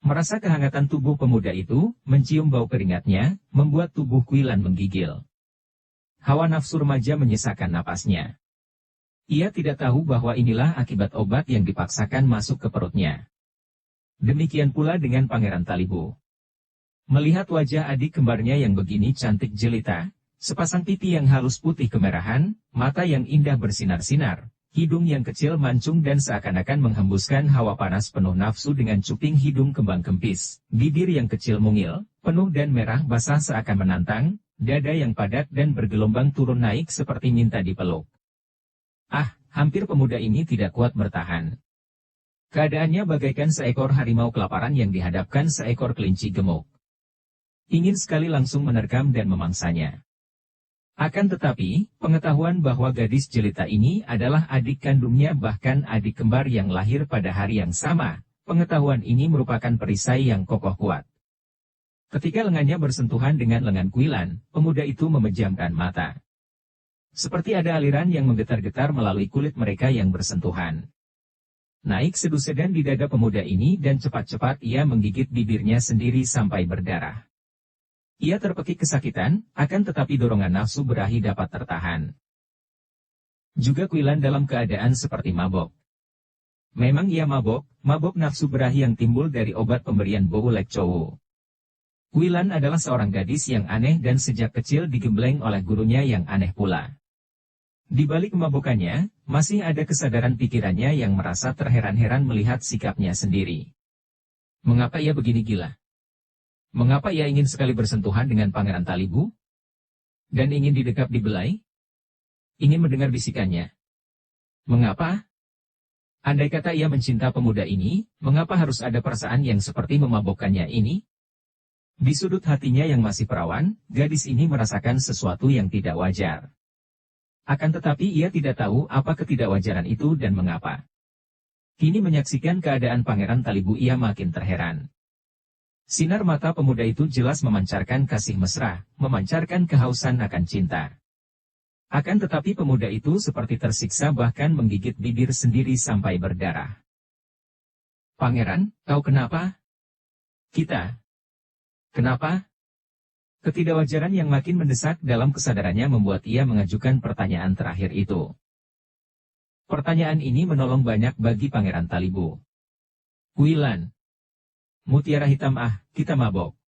Merasa kehangatan tubuh pemuda itu, mencium bau keringatnya, membuat tubuh Kuilan menggigil. Hawa nafsu remaja menyesakkan napasnya. Ia tidak tahu bahwa inilah akibat obat yang dipaksakan masuk ke perutnya. Demikian pula dengan Pangeran Talibu. Melihat wajah adik kembarnya yang begini cantik jelita, sepasang pipi yang halus putih kemerahan, mata yang indah bersinar-sinar, hidung yang kecil mancung dan seakan-akan menghembuskan hawa panas penuh nafsu dengan cuping hidung kembang kempis, bibir yang kecil mungil, penuh dan merah basah seakan menantang, dada yang padat dan bergelombang turun naik seperti minta dipeluk. Hampir pemuda ini tidak kuat bertahan. Keadaannya bagaikan seekor harimau kelaparan yang dihadapkan seekor kelinci gemuk. Ingin sekali langsung menerkam dan memangsanya. Akan tetapi, pengetahuan bahwa gadis jelita ini adalah adik kandungnya bahkan adik kembar yang lahir pada hari yang sama, pengetahuan ini merupakan perisai yang kokoh kuat. Ketika lengannya bersentuhan dengan lengan Kuilan, pemuda itu memejamkan mata. Seperti ada aliran yang menggetar-getar melalui kulit mereka yang bersentuhan. Naik sedu-sedan di dada pemuda ini dan cepat-cepat ia menggigit bibirnya sendiri sampai berdarah. Ia terpekik kesakitan, akan tetapi dorongan nafsu berahi dapat tertahan. Juga Kuilan dalam keadaan seperti mabok. Memang ia mabok nafsu berahi yang timbul dari obat pemberian Boulek Chowu. Kuilan adalah seorang gadis yang aneh dan sejak kecil digembleng oleh gurunya yang aneh pula. Di balik kemabukannya, masih ada kesadaran pikirannya yang merasa terheran-heran melihat sikapnya sendiri. Mengapa ia begini gila? Mengapa ia ingin sekali bersentuhan dengan Pangeran Talibu? Dan ingin didekap di belai? Ingin mendengar bisikannya? Mengapa? Andai kata ia mencinta pemuda ini, mengapa harus ada perasaan yang seperti memabokkannya ini? Di sudut hatinya yang masih perawan, gadis ini merasakan sesuatu yang tidak wajar. Akan tetapi ia tidak tahu apa ketidakwajaran itu dan mengapa. Kini menyaksikan keadaan Pangeran Talibu ia makin terheran. Sinar mata pemuda itu jelas memancarkan kasih mesra, memancarkan kehausan akan cinta. Akan tetapi pemuda itu seperti tersiksa bahkan menggigit bibir sendiri sampai berdarah. "Pangeran, kau kenapa?" "Kita. Kenapa?" Ketidakwajaran yang makin mendesak dalam kesadarannya membuat ia mengajukan pertanyaan terakhir itu. Pertanyaan ini menolong banyak bagi Pangeran Talibu. "Kuilan. Mutiara hitam, kita mabok.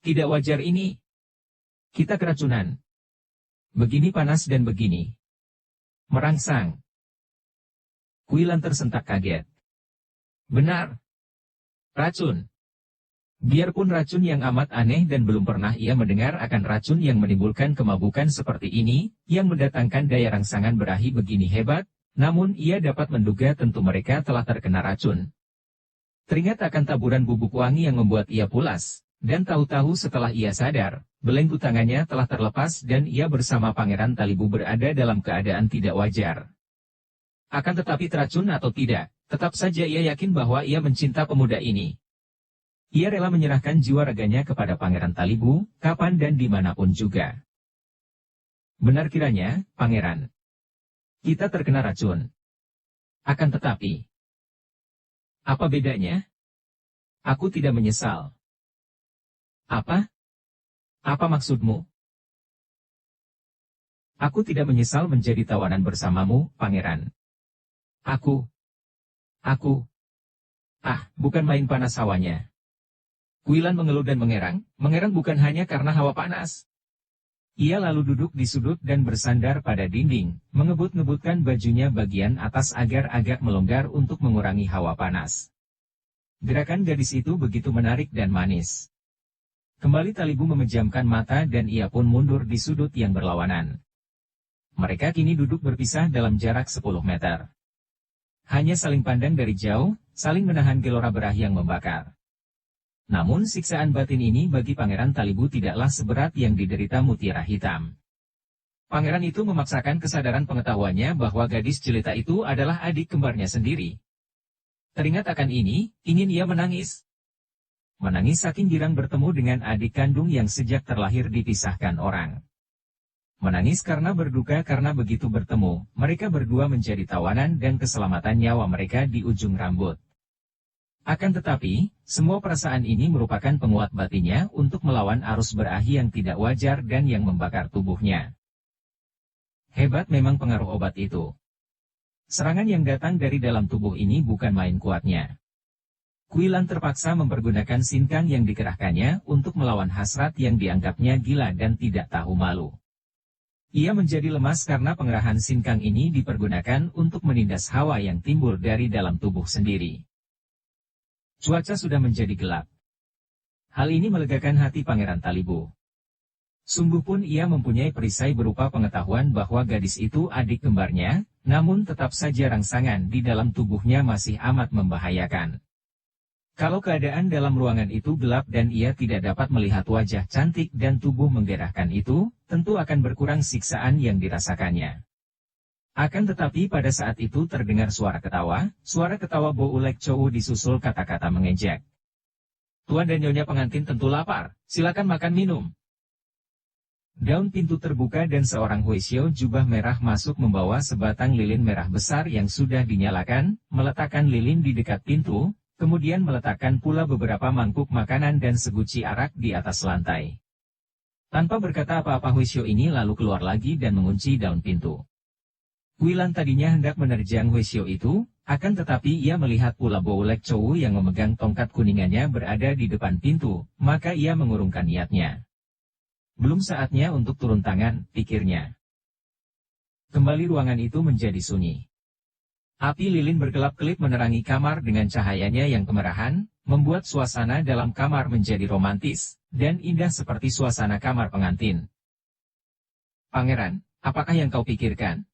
Tidak wajar ini. Kita keracunan. Begini panas dan begini merangsang." Kuilan tersentak kaget. "Benar. Racun. Biarpun racun yang amat aneh dan belum pernah ia mendengar akan racun yang menimbulkan kemabukan seperti ini, yang mendatangkan daya rangsangan berahi begini hebat, namun ia dapat menduga tentu mereka telah terkena racun. Teringat akan taburan bubuk wangi yang membuat ia pulas, dan tahu-tahu setelah ia sadar, belenggu tangannya telah terlepas dan ia bersama Pangeran Talibu berada dalam keadaan tidak wajar. Akan tetapi teracun atau tidak, tetap saja ia yakin bahwa ia mencinta pemuda ini. Ia rela menyerahkan jiwa raganya kepada Pangeran Talibu, kapan dan dimanapun juga. "Benar kiranya, Pangeran. Kita terkena racun. Akan tetapi, apa bedanya? Aku tidak menyesal." "Apa? Apa maksudmu?" "Aku tidak menyesal menjadi tawanan bersamamu, Pangeran. Aku, bukan main panas hawanya." Kuilan mengeluh dan mengerang bukan hanya karena hawa panas. Ia lalu duduk di sudut dan bersandar pada dinding, mengebut-ngebutkan bajunya bagian atas agar agak melonggar untuk mengurangi hawa panas. Gerakan gadis itu begitu menarik dan manis. Kembali Talibu memejamkan mata dan ia pun mundur di sudut yang berlawanan. Mereka kini duduk berpisah dalam jarak 10 meter. Hanya saling pandang dari jauh, saling menahan gelora berah yang membakar. Namun siksaan batin ini bagi Pangeran Talibu tidaklah seberat yang diderita Mutiara Hitam. Pangeran itu memaksakan kesadaran pengetahuannya bahwa gadis jelita itu adalah adik kembarnya sendiri. Teringat akan ini, ingin ia menangis. Menangis saking girang bertemu dengan adik kandung yang sejak terlahir dipisahkan orang. Menangis karena berduka karena begitu bertemu, mereka berdua menjadi tawanan dan keselamatan nyawa mereka di ujung rambut. Akan tetapi, semua perasaan ini merupakan penguat batinnya untuk melawan arus berahi yang tidak wajar dan yang membakar tubuhnya. Hebat memang pengaruh obat itu. Serangan yang datang dari dalam tubuh ini bukan main kuatnya. Kuilan terpaksa mempergunakan sinkang yang dikerahkannya untuk melawan hasrat yang dianggapnya gila dan tidak tahu malu. Ia menjadi lemas karena pengerahan sinkang ini dipergunakan untuk menindas hawa yang timbul dari dalam tubuh sendiri. Cuaca sudah menjadi gelap. Hal ini melegakan hati Pangeran Talibu. Sungguh pun ia mempunyai perisai berupa pengetahuan bahwa gadis itu adik kembarnya, namun tetap saja rangsangan di dalam tubuhnya masih amat membahayakan. Kalau keadaan dalam ruangan itu gelap dan ia tidak dapat melihat wajah cantik dan tubuh menggerahkan itu, tentu akan berkurang siksaan yang dirasakannya. Akan tetapi pada saat itu terdengar suara ketawa Bo Ulek Chowu disusul kata-kata mengejek. "Tuan dan Nyonya pengantin tentu lapar, silakan makan minum." Daun pintu terbuka dan seorang Huisyo jubah merah masuk membawa sebatang lilin merah besar yang sudah dinyalakan, meletakkan lilin di dekat pintu, kemudian meletakkan pula beberapa mangkuk makanan dan seguci arak di atas lantai. Tanpa berkata apa-apa Huisyo ini lalu keluar lagi dan mengunci daun pintu. Kuilan tadinya hendak menerjang Huisyo itu, akan tetapi ia melihat pula Bo Ulek Chowu yang memegang tongkat kuningannya berada di depan pintu, maka ia mengurungkan niatnya. Belum saatnya untuk turun tangan, pikirnya. Kembali ruangan itu menjadi sunyi. Api lilin berkelap-kelip menerangi kamar dengan cahayanya yang kemerahan, membuat suasana dalam kamar menjadi romantis, dan indah seperti suasana kamar pengantin. "Pangeran, apakah yang kau pikirkan?"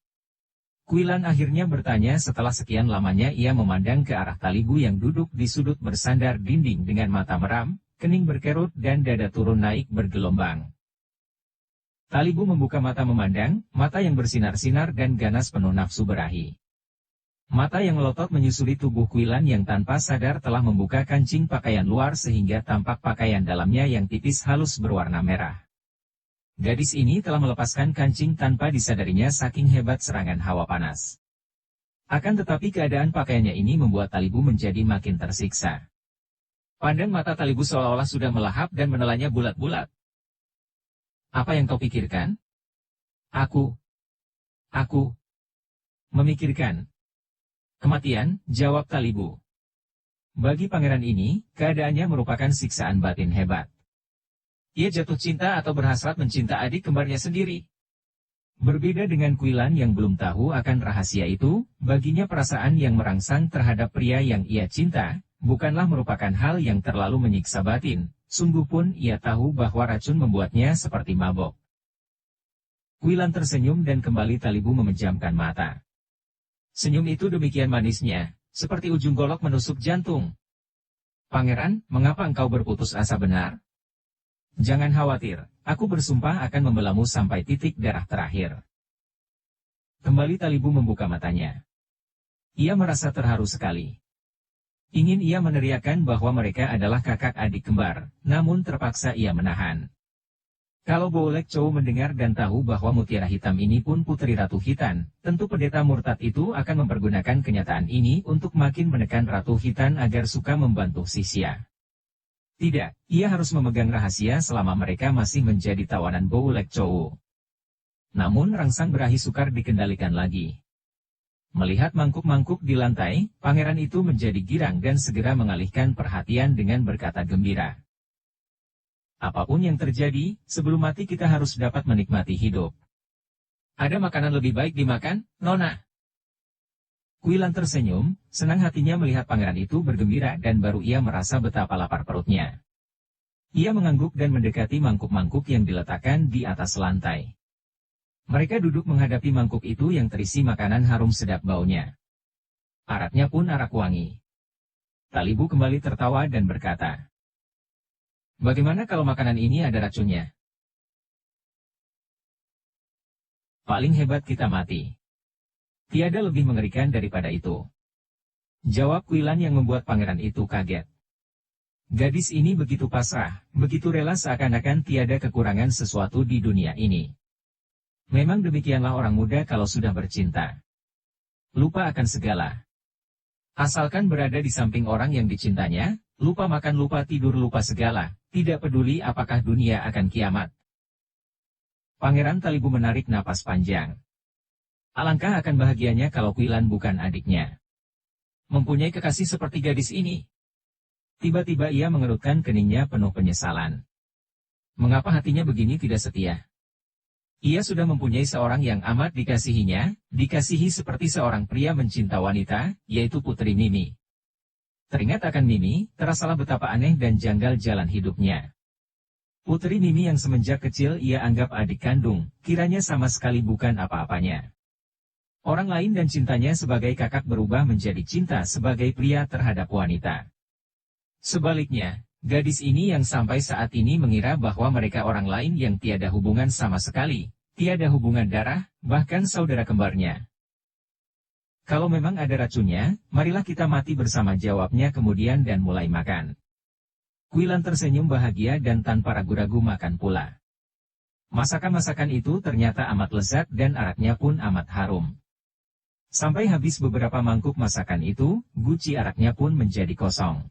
Kuilan akhirnya bertanya setelah sekian lamanya ia memandang ke arah Talibu yang duduk di sudut bersandar dinding dengan mata meram, kening berkerut dan dada turun naik bergelombang. Talibu membuka mata memandang, mata yang bersinar-sinar dan ganas penuh nafsu berahi. Mata yang melotot menyusuri tubuh Kuilan yang tanpa sadar telah membuka kancing pakaian luar sehingga tampak pakaian dalamnya yang tipis halus berwarna merah. Gadis ini telah melepaskan kancing tanpa disadarinya saking hebat serangan hawa panas. Akan tetapi keadaan pakaiannya ini membuat Talibu menjadi makin tersiksa. Pandang mata Talibu seolah-olah sudah melahap dan menelannya bulat-bulat. Apa yang kau pikirkan? Aku memikirkan kematian, jawab Talibu. Bagi pangeran ini, keadaannya merupakan siksaan batin hebat. Ia jatuh cinta atau berhasrat mencinta adik kembarnya sendiri. Berbeda dengan Quilan yang belum tahu akan rahasia itu, baginya perasaan yang merangsang terhadap pria yang ia cinta, bukanlah merupakan hal yang terlalu menyiksa batin, sungguh pun ia tahu bahwa racun membuatnya seperti mabok. Quilan tersenyum dan kembali Talibu memejamkan mata. Senyum itu demikian manisnya, seperti ujung golok menusuk jantung. Pangeran, mengapa engkau berputus asa benar? Jangan khawatir, aku bersumpah akan membelamu sampai titik darah terakhir. Kembali Talibu membuka matanya. Ia merasa terharu sekali. Ingin ia meneriakkan bahwa mereka adalah kakak adik kembar, namun terpaksa ia menahan. Kalau Boulek Chow mendengar dan tahu bahwa mutiara hitam ini pun putri Ratu Hitan, tentu pendeta murtad itu akan mempergunakan kenyataan ini untuk makin menekan Ratu Hitan agar suka membantu Xia. Tidak, ia harus memegang rahasia selama mereka masih menjadi tawanan Boulek Chow. Namun rangsang berahi sukar dikendalikan lagi. Melihat mangkuk-mangkuk di lantai, pangeran itu menjadi girang dan segera mengalihkan perhatian dengan berkata gembira. Apapun yang terjadi, sebelum mati kita harus dapat menikmati hidup. Ada makanan lebih baik dimakan, Nona? Quilan tersenyum, senang hatinya melihat pangeran itu bergembira dan baru ia merasa betapa lapar perutnya. Ia mengangguk dan mendekati mangkuk-mangkuk yang diletakkan di atas lantai. Mereka duduk menghadapi mangkuk itu yang terisi makanan harum sedap baunya. Araknya pun arak wangi. Talibu kembali tertawa dan berkata, bagaimana kalau makanan ini ada racunnya? Paling hebat kita mati. Tiada lebih mengerikan daripada itu. Jawab Quilan yang membuat pangeran itu kaget. Gadis ini begitu pasrah, begitu rela seakan-akan tiada kekurangan sesuatu di dunia ini. Memang demikianlah orang muda kalau sudah bercinta. Lupa akan segala. Asalkan berada di samping orang yang dicintanya, lupa makan, lupa tidur, lupa segala, tidak peduli apakah dunia akan kiamat. Pangeran Talibu menarik napas panjang. Alangkah akan bahagianya kalau Quilan bukan adiknya. Mempunyai kekasih seperti gadis ini. Tiba-tiba ia mengerutkan keningnya penuh penyesalan. Mengapa hatinya begini tidak setia? Ia sudah mempunyai seorang yang amat dikasihinya, dikasihi seperti seorang pria mencinta wanita, yaitu Putri Mimi. Teringat akan Mimi, terasalah betapa aneh dan janggal jalan hidupnya. Putri Mimi yang semenjak kecil ia anggap adik kandung, kiranya sama sekali bukan apa-apanya. Orang lain dan cintanya sebagai kakak berubah menjadi cinta sebagai pria terhadap wanita. Sebaliknya, gadis ini yang sampai saat ini mengira bahwa mereka orang lain yang tiada hubungan sama sekali, tiada hubungan darah, bahkan saudara kembarnya. Kalau memang ada racunnya, marilah kita mati bersama, jawabnya kemudian dan mulai makan. Quilan tersenyum bahagia dan tanpa ragu-ragu makan pula. Masakan-masakan itu ternyata amat lezat dan araknya pun amat harum. Sampai habis beberapa mangkuk masakan itu, guci araknya pun menjadi kosong.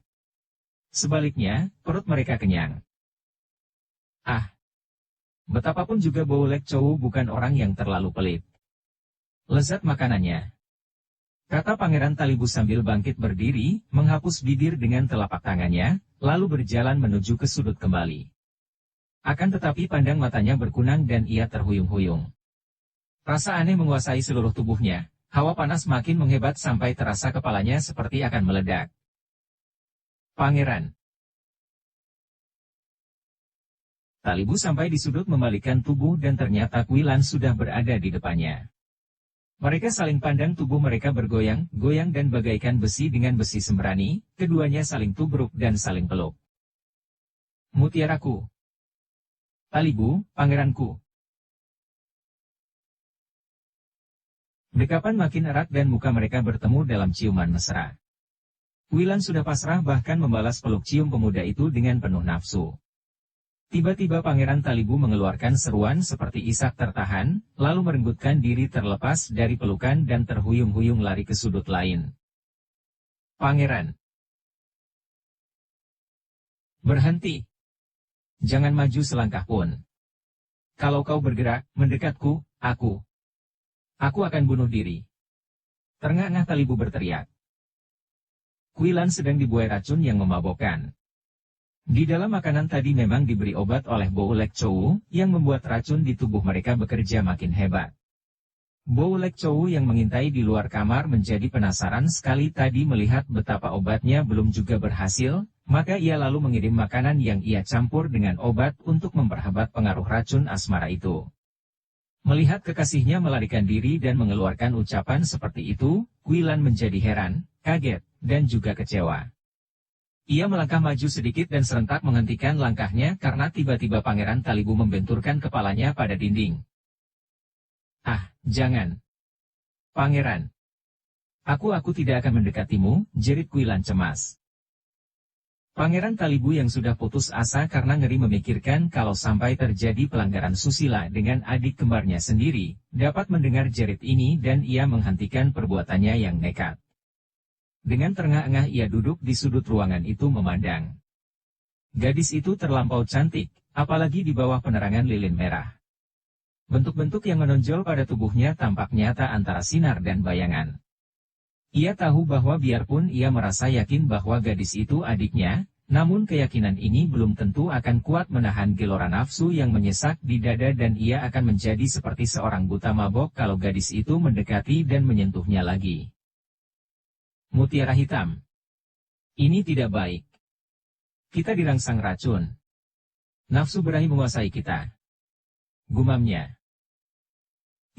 Sebaliknya, perut mereka kenyang. Ah! Betapapun juga Boulek Chow bukan orang yang terlalu pelit. Lezat makanannya. Kata Pangeran Talibu sambil bangkit berdiri, menghapus bibir dengan telapak tangannya, lalu berjalan menuju ke sudut kembali. Akan tetapi pandang matanya berkunang dan ia terhuyung-huyung. Rasa aneh menguasai seluruh tubuhnya. Hawa panas makin menghebat sampai terasa kepalanya seperti akan meledak. Pangeran. Talibu sampai di sudut membalikkan tubuh dan ternyata Quilan sudah berada di depannya. Mereka saling pandang, tubuh mereka bergoyang-goyang dan bagaikan besi dengan besi sembrani, keduanya saling tubruk dan saling peluk. Mutiaraku. Talibu, pangeranku. Dekapan makin erat dan muka mereka bertemu dalam ciuman mesra. Quilan sudah pasrah bahkan membalas peluk cium pemuda itu dengan penuh nafsu. Tiba-tiba Pangeran Talibu mengeluarkan seruan seperti isak tertahan, lalu merenggutkan diri terlepas dari pelukan dan terhuyung-huyung lari ke sudut lain. Pangeran! Berhenti! Jangan maju selangkah pun. Kalau kau bergerak, mendekatku, aku akan bunuh diri. Terengah-engah Talibu berteriak. Kuilan sedang dibuai racun yang memabokkan. Di dalam makanan tadi memang diberi obat oleh Bou Lek Chou, yang membuat racun di tubuh mereka bekerja makin hebat. Bou Lek Chou yang mengintai di luar kamar menjadi penasaran sekali tadi melihat betapa obatnya belum juga berhasil, maka ia lalu mengirim makanan yang ia campur dengan obat untuk memperhebat pengaruh racun asmara itu. Melihat kekasihnya melarikan diri dan mengeluarkan ucapan seperti itu, Kuilan menjadi heran, kaget, dan juga kecewa. Ia melangkah maju sedikit dan serentak menghentikan langkahnya karena tiba-tiba Pangeran Talibu membenturkan kepalanya pada dinding. Ah, jangan. Pangeran. Aku tidak akan mendekatimu, jerit Kuilan cemas. Pangeran Talibu yang sudah putus asa karena ngeri memikirkan kalau sampai terjadi pelanggaran susila dengan adik kembarnya sendiri, dapat mendengar jerit ini dan ia menghentikan perbuatannya yang nekat. Dengan terengah-engah ia duduk di sudut ruangan itu memandang. Gadis itu terlampau cantik, apalagi di bawah penerangan lilin merah. Bentuk-bentuk yang menonjol pada tubuhnya tampak nyata antara sinar dan bayangan. Ia tahu bahwa biarpun ia merasa yakin bahwa gadis itu adiknya, namun keyakinan ini belum tentu akan kuat menahan gelora nafsu yang menyesak di dada dan ia akan menjadi seperti seorang buta mabok kalau gadis itu mendekati dan menyentuhnya lagi. Mutiara hitam. Ini tidak baik. Kita dirangsang racun. Nafsu berahi menguasai kita. Gumamnya.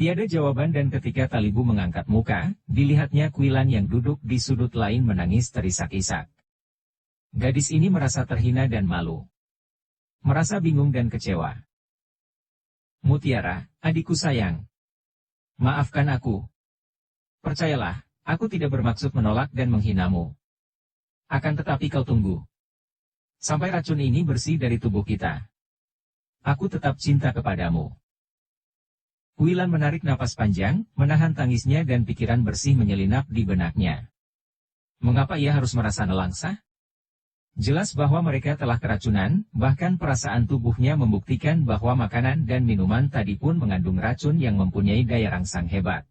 Tiada jawaban dan ketika Talibu mengangkat muka, dilihatnya Kuilan yang duduk di sudut lain menangis terisak-isak. Gadis ini merasa terhina dan malu. Merasa bingung dan kecewa. Mutiara, adikku sayang. Maafkan aku. Percayalah, aku tidak bermaksud menolak dan menghinamu. Akan tetapi kau tunggu. Sampai racun ini bersih dari tubuh kita. Aku tetap cinta kepadamu. Kuilan menarik napas panjang, menahan tangisnya dan pikiran bersih menyelinap di benaknya. Mengapa ia harus merasa nelangsa? Jelas bahwa mereka telah keracunan, bahkan perasaan tubuhnya membuktikan bahwa makanan dan minuman tadi pun mengandung racun yang mempunyai daya rangsang hebat.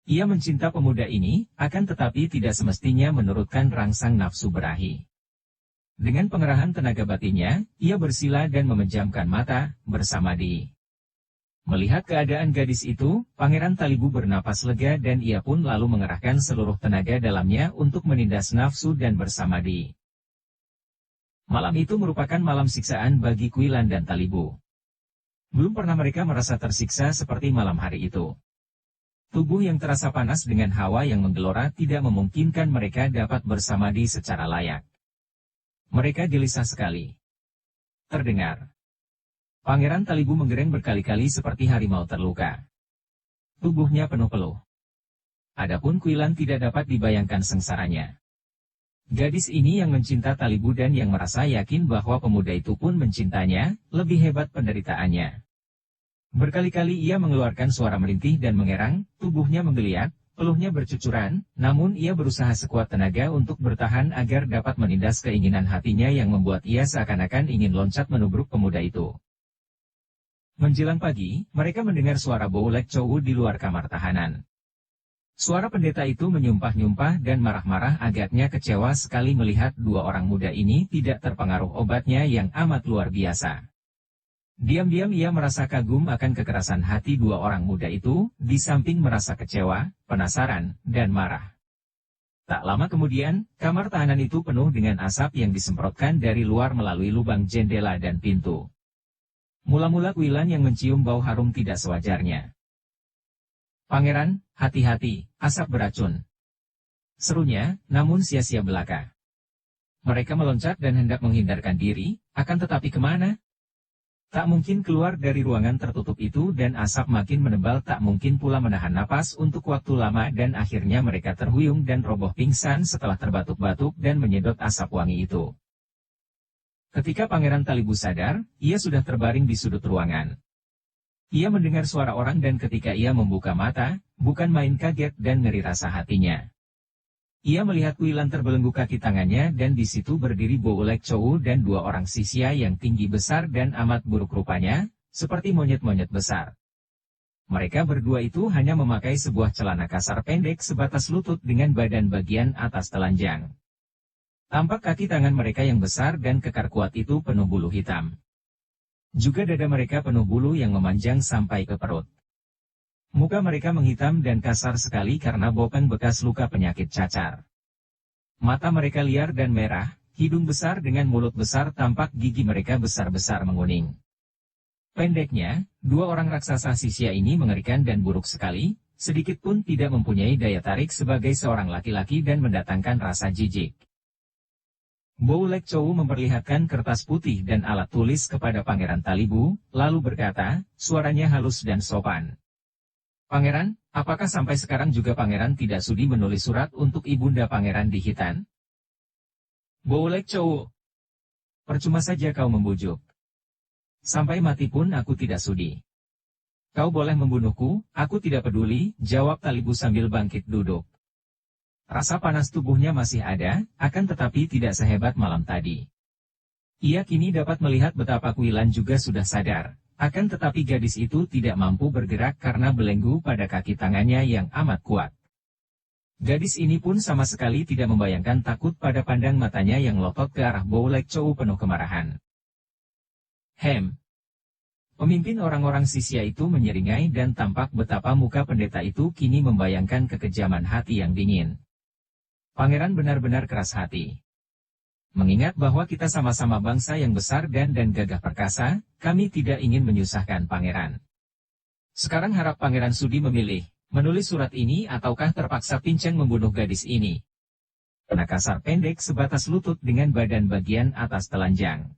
Ia mencinta pemuda ini, akan tetapi tidak semestinya menurutkan rangsang nafsu berahi. Dengan pengerahan tenaga batinnya, ia bersila dan memejamkan mata, bersamadi. Melihat keadaan gadis itu, Pangeran Talibu bernapas lega dan ia pun lalu mengerahkan seluruh tenaga dalamnya untuk menindas nafsu dan bersamadi. Malam itu merupakan malam siksaan bagi Kuilan dan Talibu. Belum pernah mereka merasa tersiksa seperti malam hari itu. Tubuh yang terasa panas dengan hawa yang menggelora tidak memungkinkan mereka dapat bersamadi secara layak. Mereka gelisah sekali. Terdengar. Pangeran Talibu menggereng berkali-kali seperti harimau terluka. Tubuhnya penuh peluh. Adapun Kuilan tidak dapat dibayangkan sengsaranya. Gadis ini yang mencinta Talibu dan yang merasa yakin bahwa pemuda itu pun mencintanya, lebih hebat penderitaannya. Berkali-kali ia mengeluarkan suara merintih dan mengerang, tubuhnya menggeliat, peluhnya bercucuran, namun ia berusaha sekuat tenaga untuk bertahan agar dapat menindas keinginan hatinya yang membuat ia seakan-akan ingin loncat menubruk pemuda itu. Menjelang pagi, mereka mendengar suara Bou Lek Chou di luar kamar tahanan. Suara pendeta itu menyumpah-nyumpah dan marah-marah agaknya kecewa sekali melihat dua orang muda ini tidak terpengaruh obatnya yang amat luar biasa. Diam-diam ia merasa kagum akan kekerasan hati dua orang muda itu, di samping merasa kecewa, penasaran, dan marah. Tak lama kemudian, kamar tahanan itu penuh dengan asap yang disemprotkan dari luar melalui lubang jendela dan pintu. Mula-mula Kuilan yang mencium bau harum tidak sewajarnya. Pangeran, hati-hati, asap beracun. Serunya, namun sia-sia belaka. Mereka meloncat dan hendak menghindarkan diri, akan tetapi kemana? Tak mungkin keluar dari ruangan tertutup itu dan asap makin menebal tak mungkin pula menahan napas untuk waktu lama dan akhirnya mereka terhuyung dan roboh pingsan setelah terbatuk-batuk dan menyedot asap wangi itu. Ketika Pangeran Talibu sadar, ia sudah terbaring di sudut ruangan. Ia mendengar suara orang dan ketika ia membuka mata, bukan main kaget dan ngeri rasa hatinya. Ia melihat Wilan terbelenggu kaki tangannya dan di situ berdiri Boulek Chow dan dua orang sisya yang tinggi besar dan amat buruk rupanya, seperti monyet-monyet besar. Mereka berdua itu hanya memakai sebuah celana kasar pendek sebatas lutut dengan badan bagian atas telanjang. Tampak kaki tangan mereka yang besar dan kekar kuat itu penuh bulu hitam. Juga dada mereka penuh bulu yang memanjang sampai ke perut. Muka mereka menghitam dan kasar sekali karena bopeng bekas luka penyakit cacar. Mata mereka liar dan merah, hidung besar dengan mulut besar tampak gigi mereka besar-besar menguning. Pendeknya, dua orang raksasa sisya ini mengerikan dan buruk sekali, sedikit pun tidak mempunyai daya tarik sebagai seorang laki-laki dan mendatangkan rasa jijik. Boulek Chow memperlihatkan kertas putih dan alat tulis kepada Pangeran Talibu, lalu berkata, suaranya halus dan sopan. Pangeran, apakah sampai sekarang juga Pangeran tidak sudi menulis surat untuk Ibunda Pangeran di Khitan? Boulek Chow, percuma saja kau membujuk. Sampai mati pun aku tidak sudi. Kau boleh membunuhku, aku tidak peduli, jawab Talibu sambil bangkit duduk. Rasa panas tubuhnya masih ada, akan tetapi tidak sehebat malam tadi. Ia kini dapat melihat betapa Wilan juga sudah sadar, akan tetapi gadis itu tidak mampu bergerak karena belenggu pada kaki tangannya yang amat kuat. Gadis ini pun sama sekali tidak membayangkan takut pada pandang matanya yang lotot ke arah Boulek Chow penuh kemarahan. Pemimpin orang-orang sisya itu menyeringai dan tampak betapa muka pendeta itu kini membayangkan kekejaman hati yang dingin. Pangeran benar-benar keras hati. Mengingat bahwa kita sama-sama bangsa yang besar dan gagah perkasa, kami tidak ingin menyusahkan Pangeran. Sekarang harap Pangeran sudi memilih, menulis surat ini ataukah terpaksa pincang membunuh gadis ini. Celana kasar pendek sebatas lutut dengan badan bagian atas telanjang.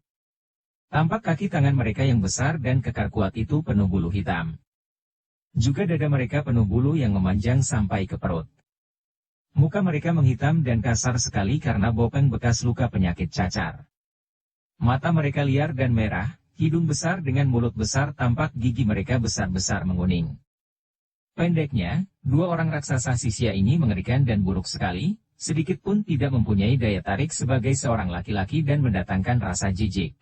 Tampak kaki tangan mereka yang besar dan kekar kuat itu penuh bulu hitam. Juga dada mereka penuh bulu yang memanjang sampai ke perut. Muka mereka menghitam dan kasar sekali karena bopeng bekas luka penyakit cacar. Mata mereka liar dan merah, hidung besar dengan mulut besar tampak gigi mereka besar-besar menguning. Pendeknya, dua orang raksasa sisya ini mengerikan dan buruk sekali, sedikit pun tidak mempunyai daya tarik sebagai seorang laki-laki dan mendatangkan rasa jijik.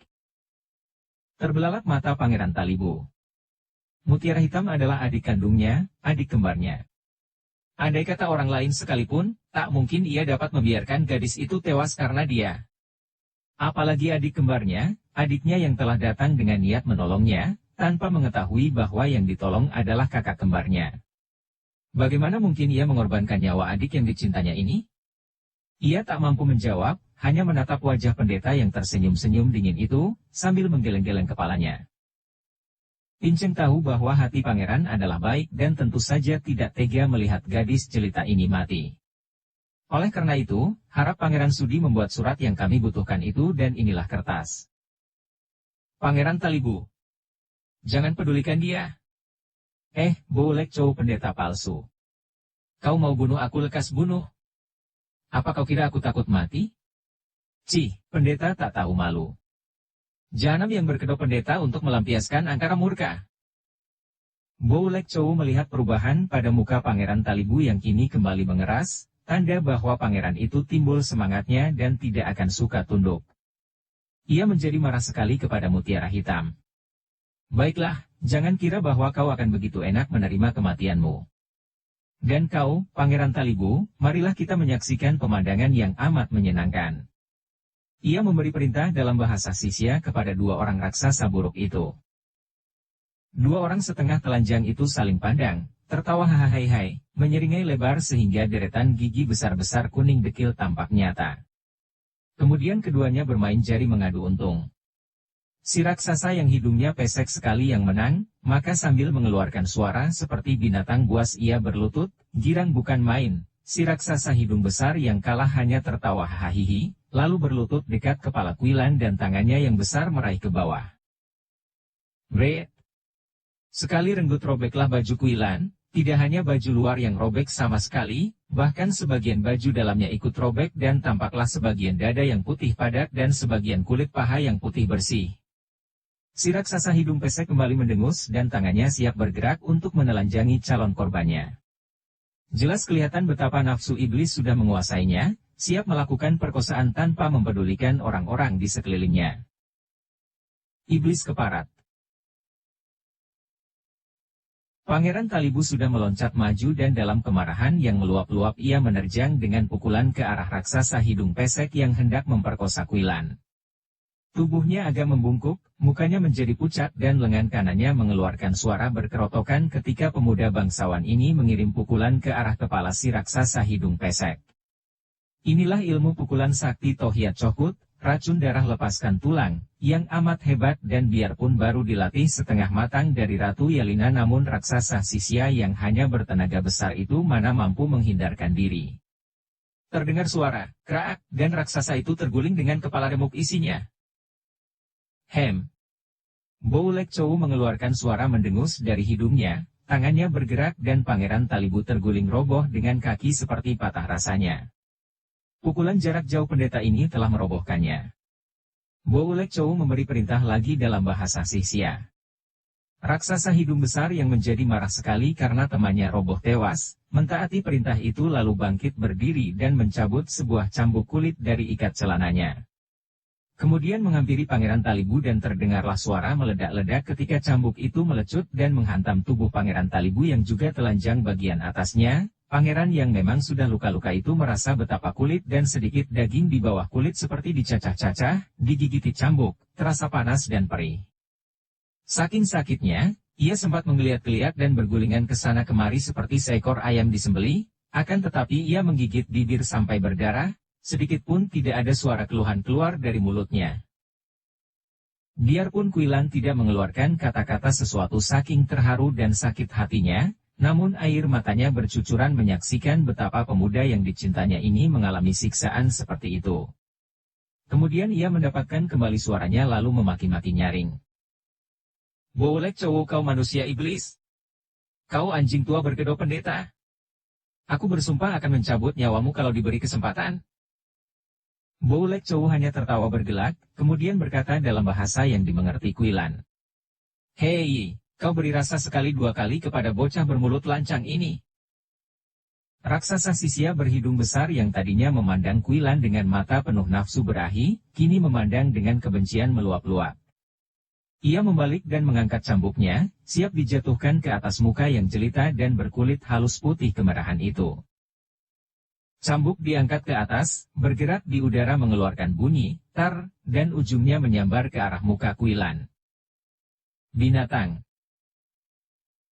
Terbelalak mata Pangeran Talibu. Mutiara Hitam adalah adik kandungnya, adik kembarnya. Andai kata orang lain sekalipun, tak mungkin ia dapat membiarkan gadis itu tewas karena dia. Apalagi adik kembarnya, adiknya yang telah datang dengan niat menolongnya, tanpa mengetahui bahwa yang ditolong adalah kakak kembarnya. Bagaimana mungkin ia mengorbankan nyawa adik yang dicintanya ini? Ia tak mampu menjawab, hanya menatap wajah pendeta yang tersenyum-senyum dingin itu, sambil menggeleng-geleng kepalanya. Pinceng tahu bahwa hati pangeran adalah baik dan tentu saja tidak tega melihat gadis jelita ini mati. Oleh karena itu, harap Pangeran sudi membuat surat yang kami butuhkan itu dan inilah kertas. Pangeran Talibu. Jangan pedulikan dia. Boulek Chow pendeta palsu. Kau mau bunuh aku lekas bunuh. Apa kau kira aku takut mati? Pendeta tak tahu malu. Jahanam yang berkedok pendeta untuk melampiaskan angkara murka. Boulek Chow melihat perubahan pada muka Pangeran Talibu yang kini kembali mengeras, tanda bahwa pangeran itu timbul semangatnya dan tidak akan suka tunduk. Ia menjadi marah sekali kepada Mutiara Hitam. Baiklah, jangan kira bahwa kau akan begitu enak menerima kematianmu. Dan kau, Pangeran Talibu, marilah kita menyaksikan pemandangan yang amat menyenangkan. Ia memberi perintah dalam bahasa sisya kepada dua orang raksasa buruk itu. Dua orang setengah telanjang itu saling pandang, tertawa hahaha, menyeringai lebar sehingga deretan gigi besar-besar kuning dekil tampak nyata. Kemudian keduanya bermain jari mengadu untung. Si raksasa yang hidungnya pesek sekali yang menang, maka sambil mengeluarkan suara seperti binatang buas ia berlutut, girang bukan main. Si raksasa hidung besar yang kalah hanya tertawa hahihi, lalu berlutut dekat kepala Wilan dan tangannya yang besar meraih ke bawah. Bret! Sekali renggut robeklah baju Wilan, tidak hanya baju luar yang robek sama sekali, Bahkan sebagian baju dalamnya ikut robek dan tampaklah sebagian dada yang putih padat dan sebagian kulit paha yang putih bersih. Si raksasa hidung pesek kembali mendengus dan tangannya siap bergerak untuk menelanjangi calon korbannya. Jelas kelihatan betapa nafsu iblis sudah menguasainya, siap melakukan perkosaan tanpa mempedulikan orang-orang di sekelilingnya. Iblis keparat. Pangeran Talibu sudah meloncat maju dan dalam kemarahan yang meluap-luap ia menerjang dengan pukulan ke arah raksasa hidung pesek yang hendak memperkosa Quilan. Tubuhnya agak membungkuk, mukanya menjadi pucat dan lengan kanannya mengeluarkan suara berkerotokan ketika pemuda bangsawan ini mengirim pukulan ke arah kepala si raksasa hidung pesek. Inilah ilmu pukulan sakti Tohiat Chokut, racun darah lepaskan tulang, yang amat hebat dan biarpun baru dilatih setengah matang dari Ratu Yelina namun raksasa Sisya yang hanya bertenaga besar itu mana mampu menghindarkan diri. Terdengar suara, kraak, dan raksasa itu terguling dengan kepala remuk isinya. Boulek Chow mengeluarkan suara mendengus dari hidungnya, tangannya bergerak dan Pangeran Talibu terguling roboh dengan kaki seperti patah rasanya. Pukulan jarak jauh pendeta ini telah merobohkannya. Boulek Chow memberi perintah lagi dalam bahasa Sisya. Raksasa hidung besar yang menjadi marah sekali karena temannya roboh tewas, mentaati perintah itu lalu bangkit berdiri dan mencabut sebuah cambuk kulit dari ikat celananya. Kemudian menghampiri Pangeran Talibu dan terdengarlah suara meledak-ledak ketika cambuk itu melecut dan menghantam tubuh Pangeran Talibu yang juga telanjang bagian atasnya. Pangeran yang memang sudah luka-luka itu merasa betapa kulit dan sedikit daging di bawah kulit seperti dicacah-cacah, digigiti cambuk, terasa panas dan perih. Saking sakitnya, ia sempat menggeliat-geliat dan bergulingan ke sana kemari seperti seekor ayam disembelih, akan tetapi ia menggigit bibir sampai berdarah. Sedikit pun tidak ada suara keluhan keluar dari mulutnya. Biarpun Quilan tidak mengeluarkan kata-kata sesuatu saking terharu dan sakit hatinya, namun air matanya bercucuran menyaksikan betapa pemuda yang dicintanya ini mengalami siksaan seperti itu. Kemudian ia mendapatkan kembali suaranya lalu memaki-maki nyaring. Boulek Chow, kau manusia iblis. Kau anjing tua berkedok pendeta. Aku bersumpah akan mencabut nyawamu kalau diberi kesempatan. Boulek Chow hanya tertawa bergelak, kemudian berkata dalam bahasa yang dimengerti Quilan. Hei, kau beri rasa sekali dua kali kepada bocah bermulut lancang ini. Raksasa Sisya berhidung besar yang tadinya memandang Quilan dengan mata penuh nafsu berahi, kini memandang dengan kebencian meluap-luap. Ia membalik dan mengangkat cambuknya, siap dijatuhkan ke atas muka yang jelita dan berkulit halus putih kemerahan itu. Cambuk diangkat ke atas, bergerak di udara mengeluarkan bunyi, tar, dan ujungnya menyambar ke arah muka Quilan. Binatang.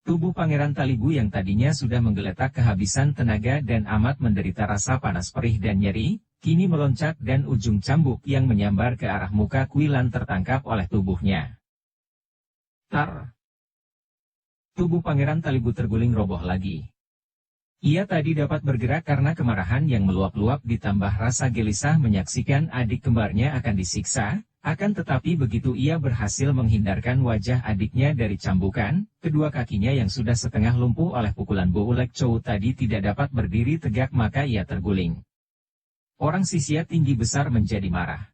Tubuh Pangeran Talibu yang tadinya sudah menggeletak kehabisan tenaga dan amat menderita rasa panas perih dan nyeri, kini meloncat dan ujung cambuk yang menyambar ke arah muka Quilan tertangkap oleh tubuhnya. Tar. Tubuh Pangeran Talibu terguling roboh lagi. Ia tadi dapat bergerak karena kemarahan yang meluap-luap ditambah rasa gelisah menyaksikan adik kembarnya akan disiksa, akan tetapi begitu ia berhasil menghindarkan wajah adiknya dari cambukan, kedua kakinya yang sudah setengah lumpuh oleh pukulan Boulek Chow tadi tidak dapat berdiri tegak maka ia terguling. Orang Sisya tinggi besar menjadi marah.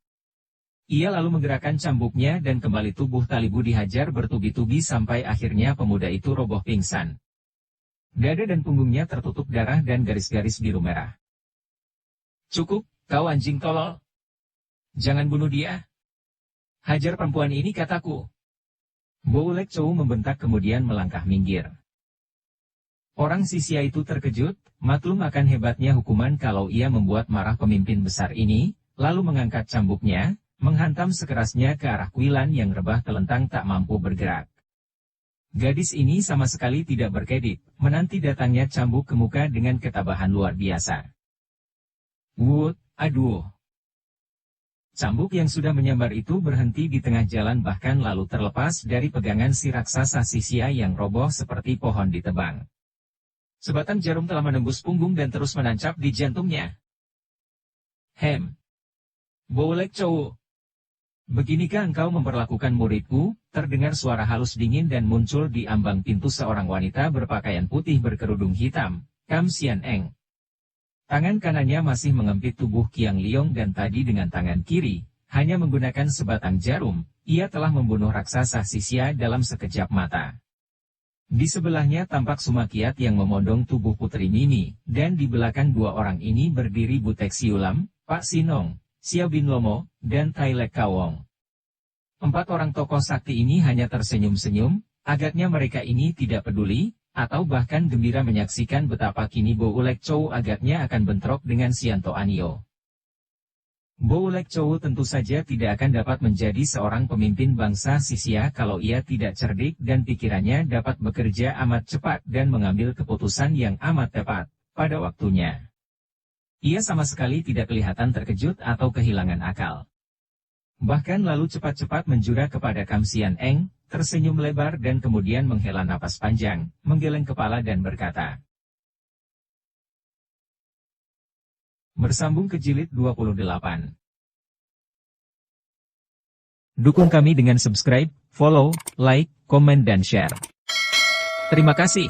Ia lalu menggerakkan cambuknya dan kembali tubuh Talibu dihajar bertubi-tubi sampai akhirnya pemuda itu roboh pingsan. Dada dan punggungnya tertutup darah dan garis-garis biru merah. Cukup, kau anjing tolol. Jangan bunuh dia. Hajar perempuan ini kataku. Boulek Chow membentak kemudian melangkah minggir. Orang Sisya itu terkejut, maklum akan hebatnya hukuman kalau ia membuat marah pemimpin besar ini, lalu mengangkat cambuknya, menghantam sekerasnya ke arah Quilan yang rebah telentang tak mampu bergerak. Gadis ini sama sekali tidak berkedip, menanti datangnya cambuk ke muka dengan ketabahan luar biasa. Aduh. Cambuk yang sudah menyambar itu berhenti di tengah jalan bahkan lalu terlepas dari pegangan si raksasa Sisya yang roboh seperti pohon ditebang. Sebatang jarum telah menembus punggung dan terus menancap di jantungnya. Boulek Chow. Beginikah engkau memperlakukan muridku? Terdengar suara halus dingin dan muncul di ambang pintu seorang wanita berpakaian putih berkerudung hitam, Kam Sian Eng. Tangan kanannya masih mengempit tubuh Qiang Liong dan tadi dengan tangan kiri, hanya menggunakan sebatang jarum, ia telah membunuh raksasa Sisia dalam sekejap mata. Di sebelahnya tampak Sumakiat yang memondong tubuh Putri Mimi, dan di belakang dua orang ini berdiri Butek Siulam, Pak Sinong, Xiao Bin Lomo, dan Tai Lek Kawong. Empat orang tokoh sakti ini hanya tersenyum-senyum, agaknya mereka ini tidak peduli, atau bahkan gembira menyaksikan betapa kini Bo Ulek Chow agaknya akan bentrok dengan Sianto Anio. Bo Ulek Chow tentu saja tidak akan dapat menjadi seorang pemimpin bangsa Sisia kalau ia tidak cerdik dan pikirannya dapat bekerja amat cepat dan mengambil keputusan yang amat tepat, pada waktunya. Ia sama sekali tidak kelihatan terkejut atau kehilangan akal. Bahkan lalu cepat-cepat menjura kepada Kam Sian Eng, tersenyum lebar dan kemudian menghela napas panjang, menggeleng kepala dan berkata. Bersambung ke jilid 28. Dukung kami dengan subscribe, follow, like, komen dan share. Terima kasih.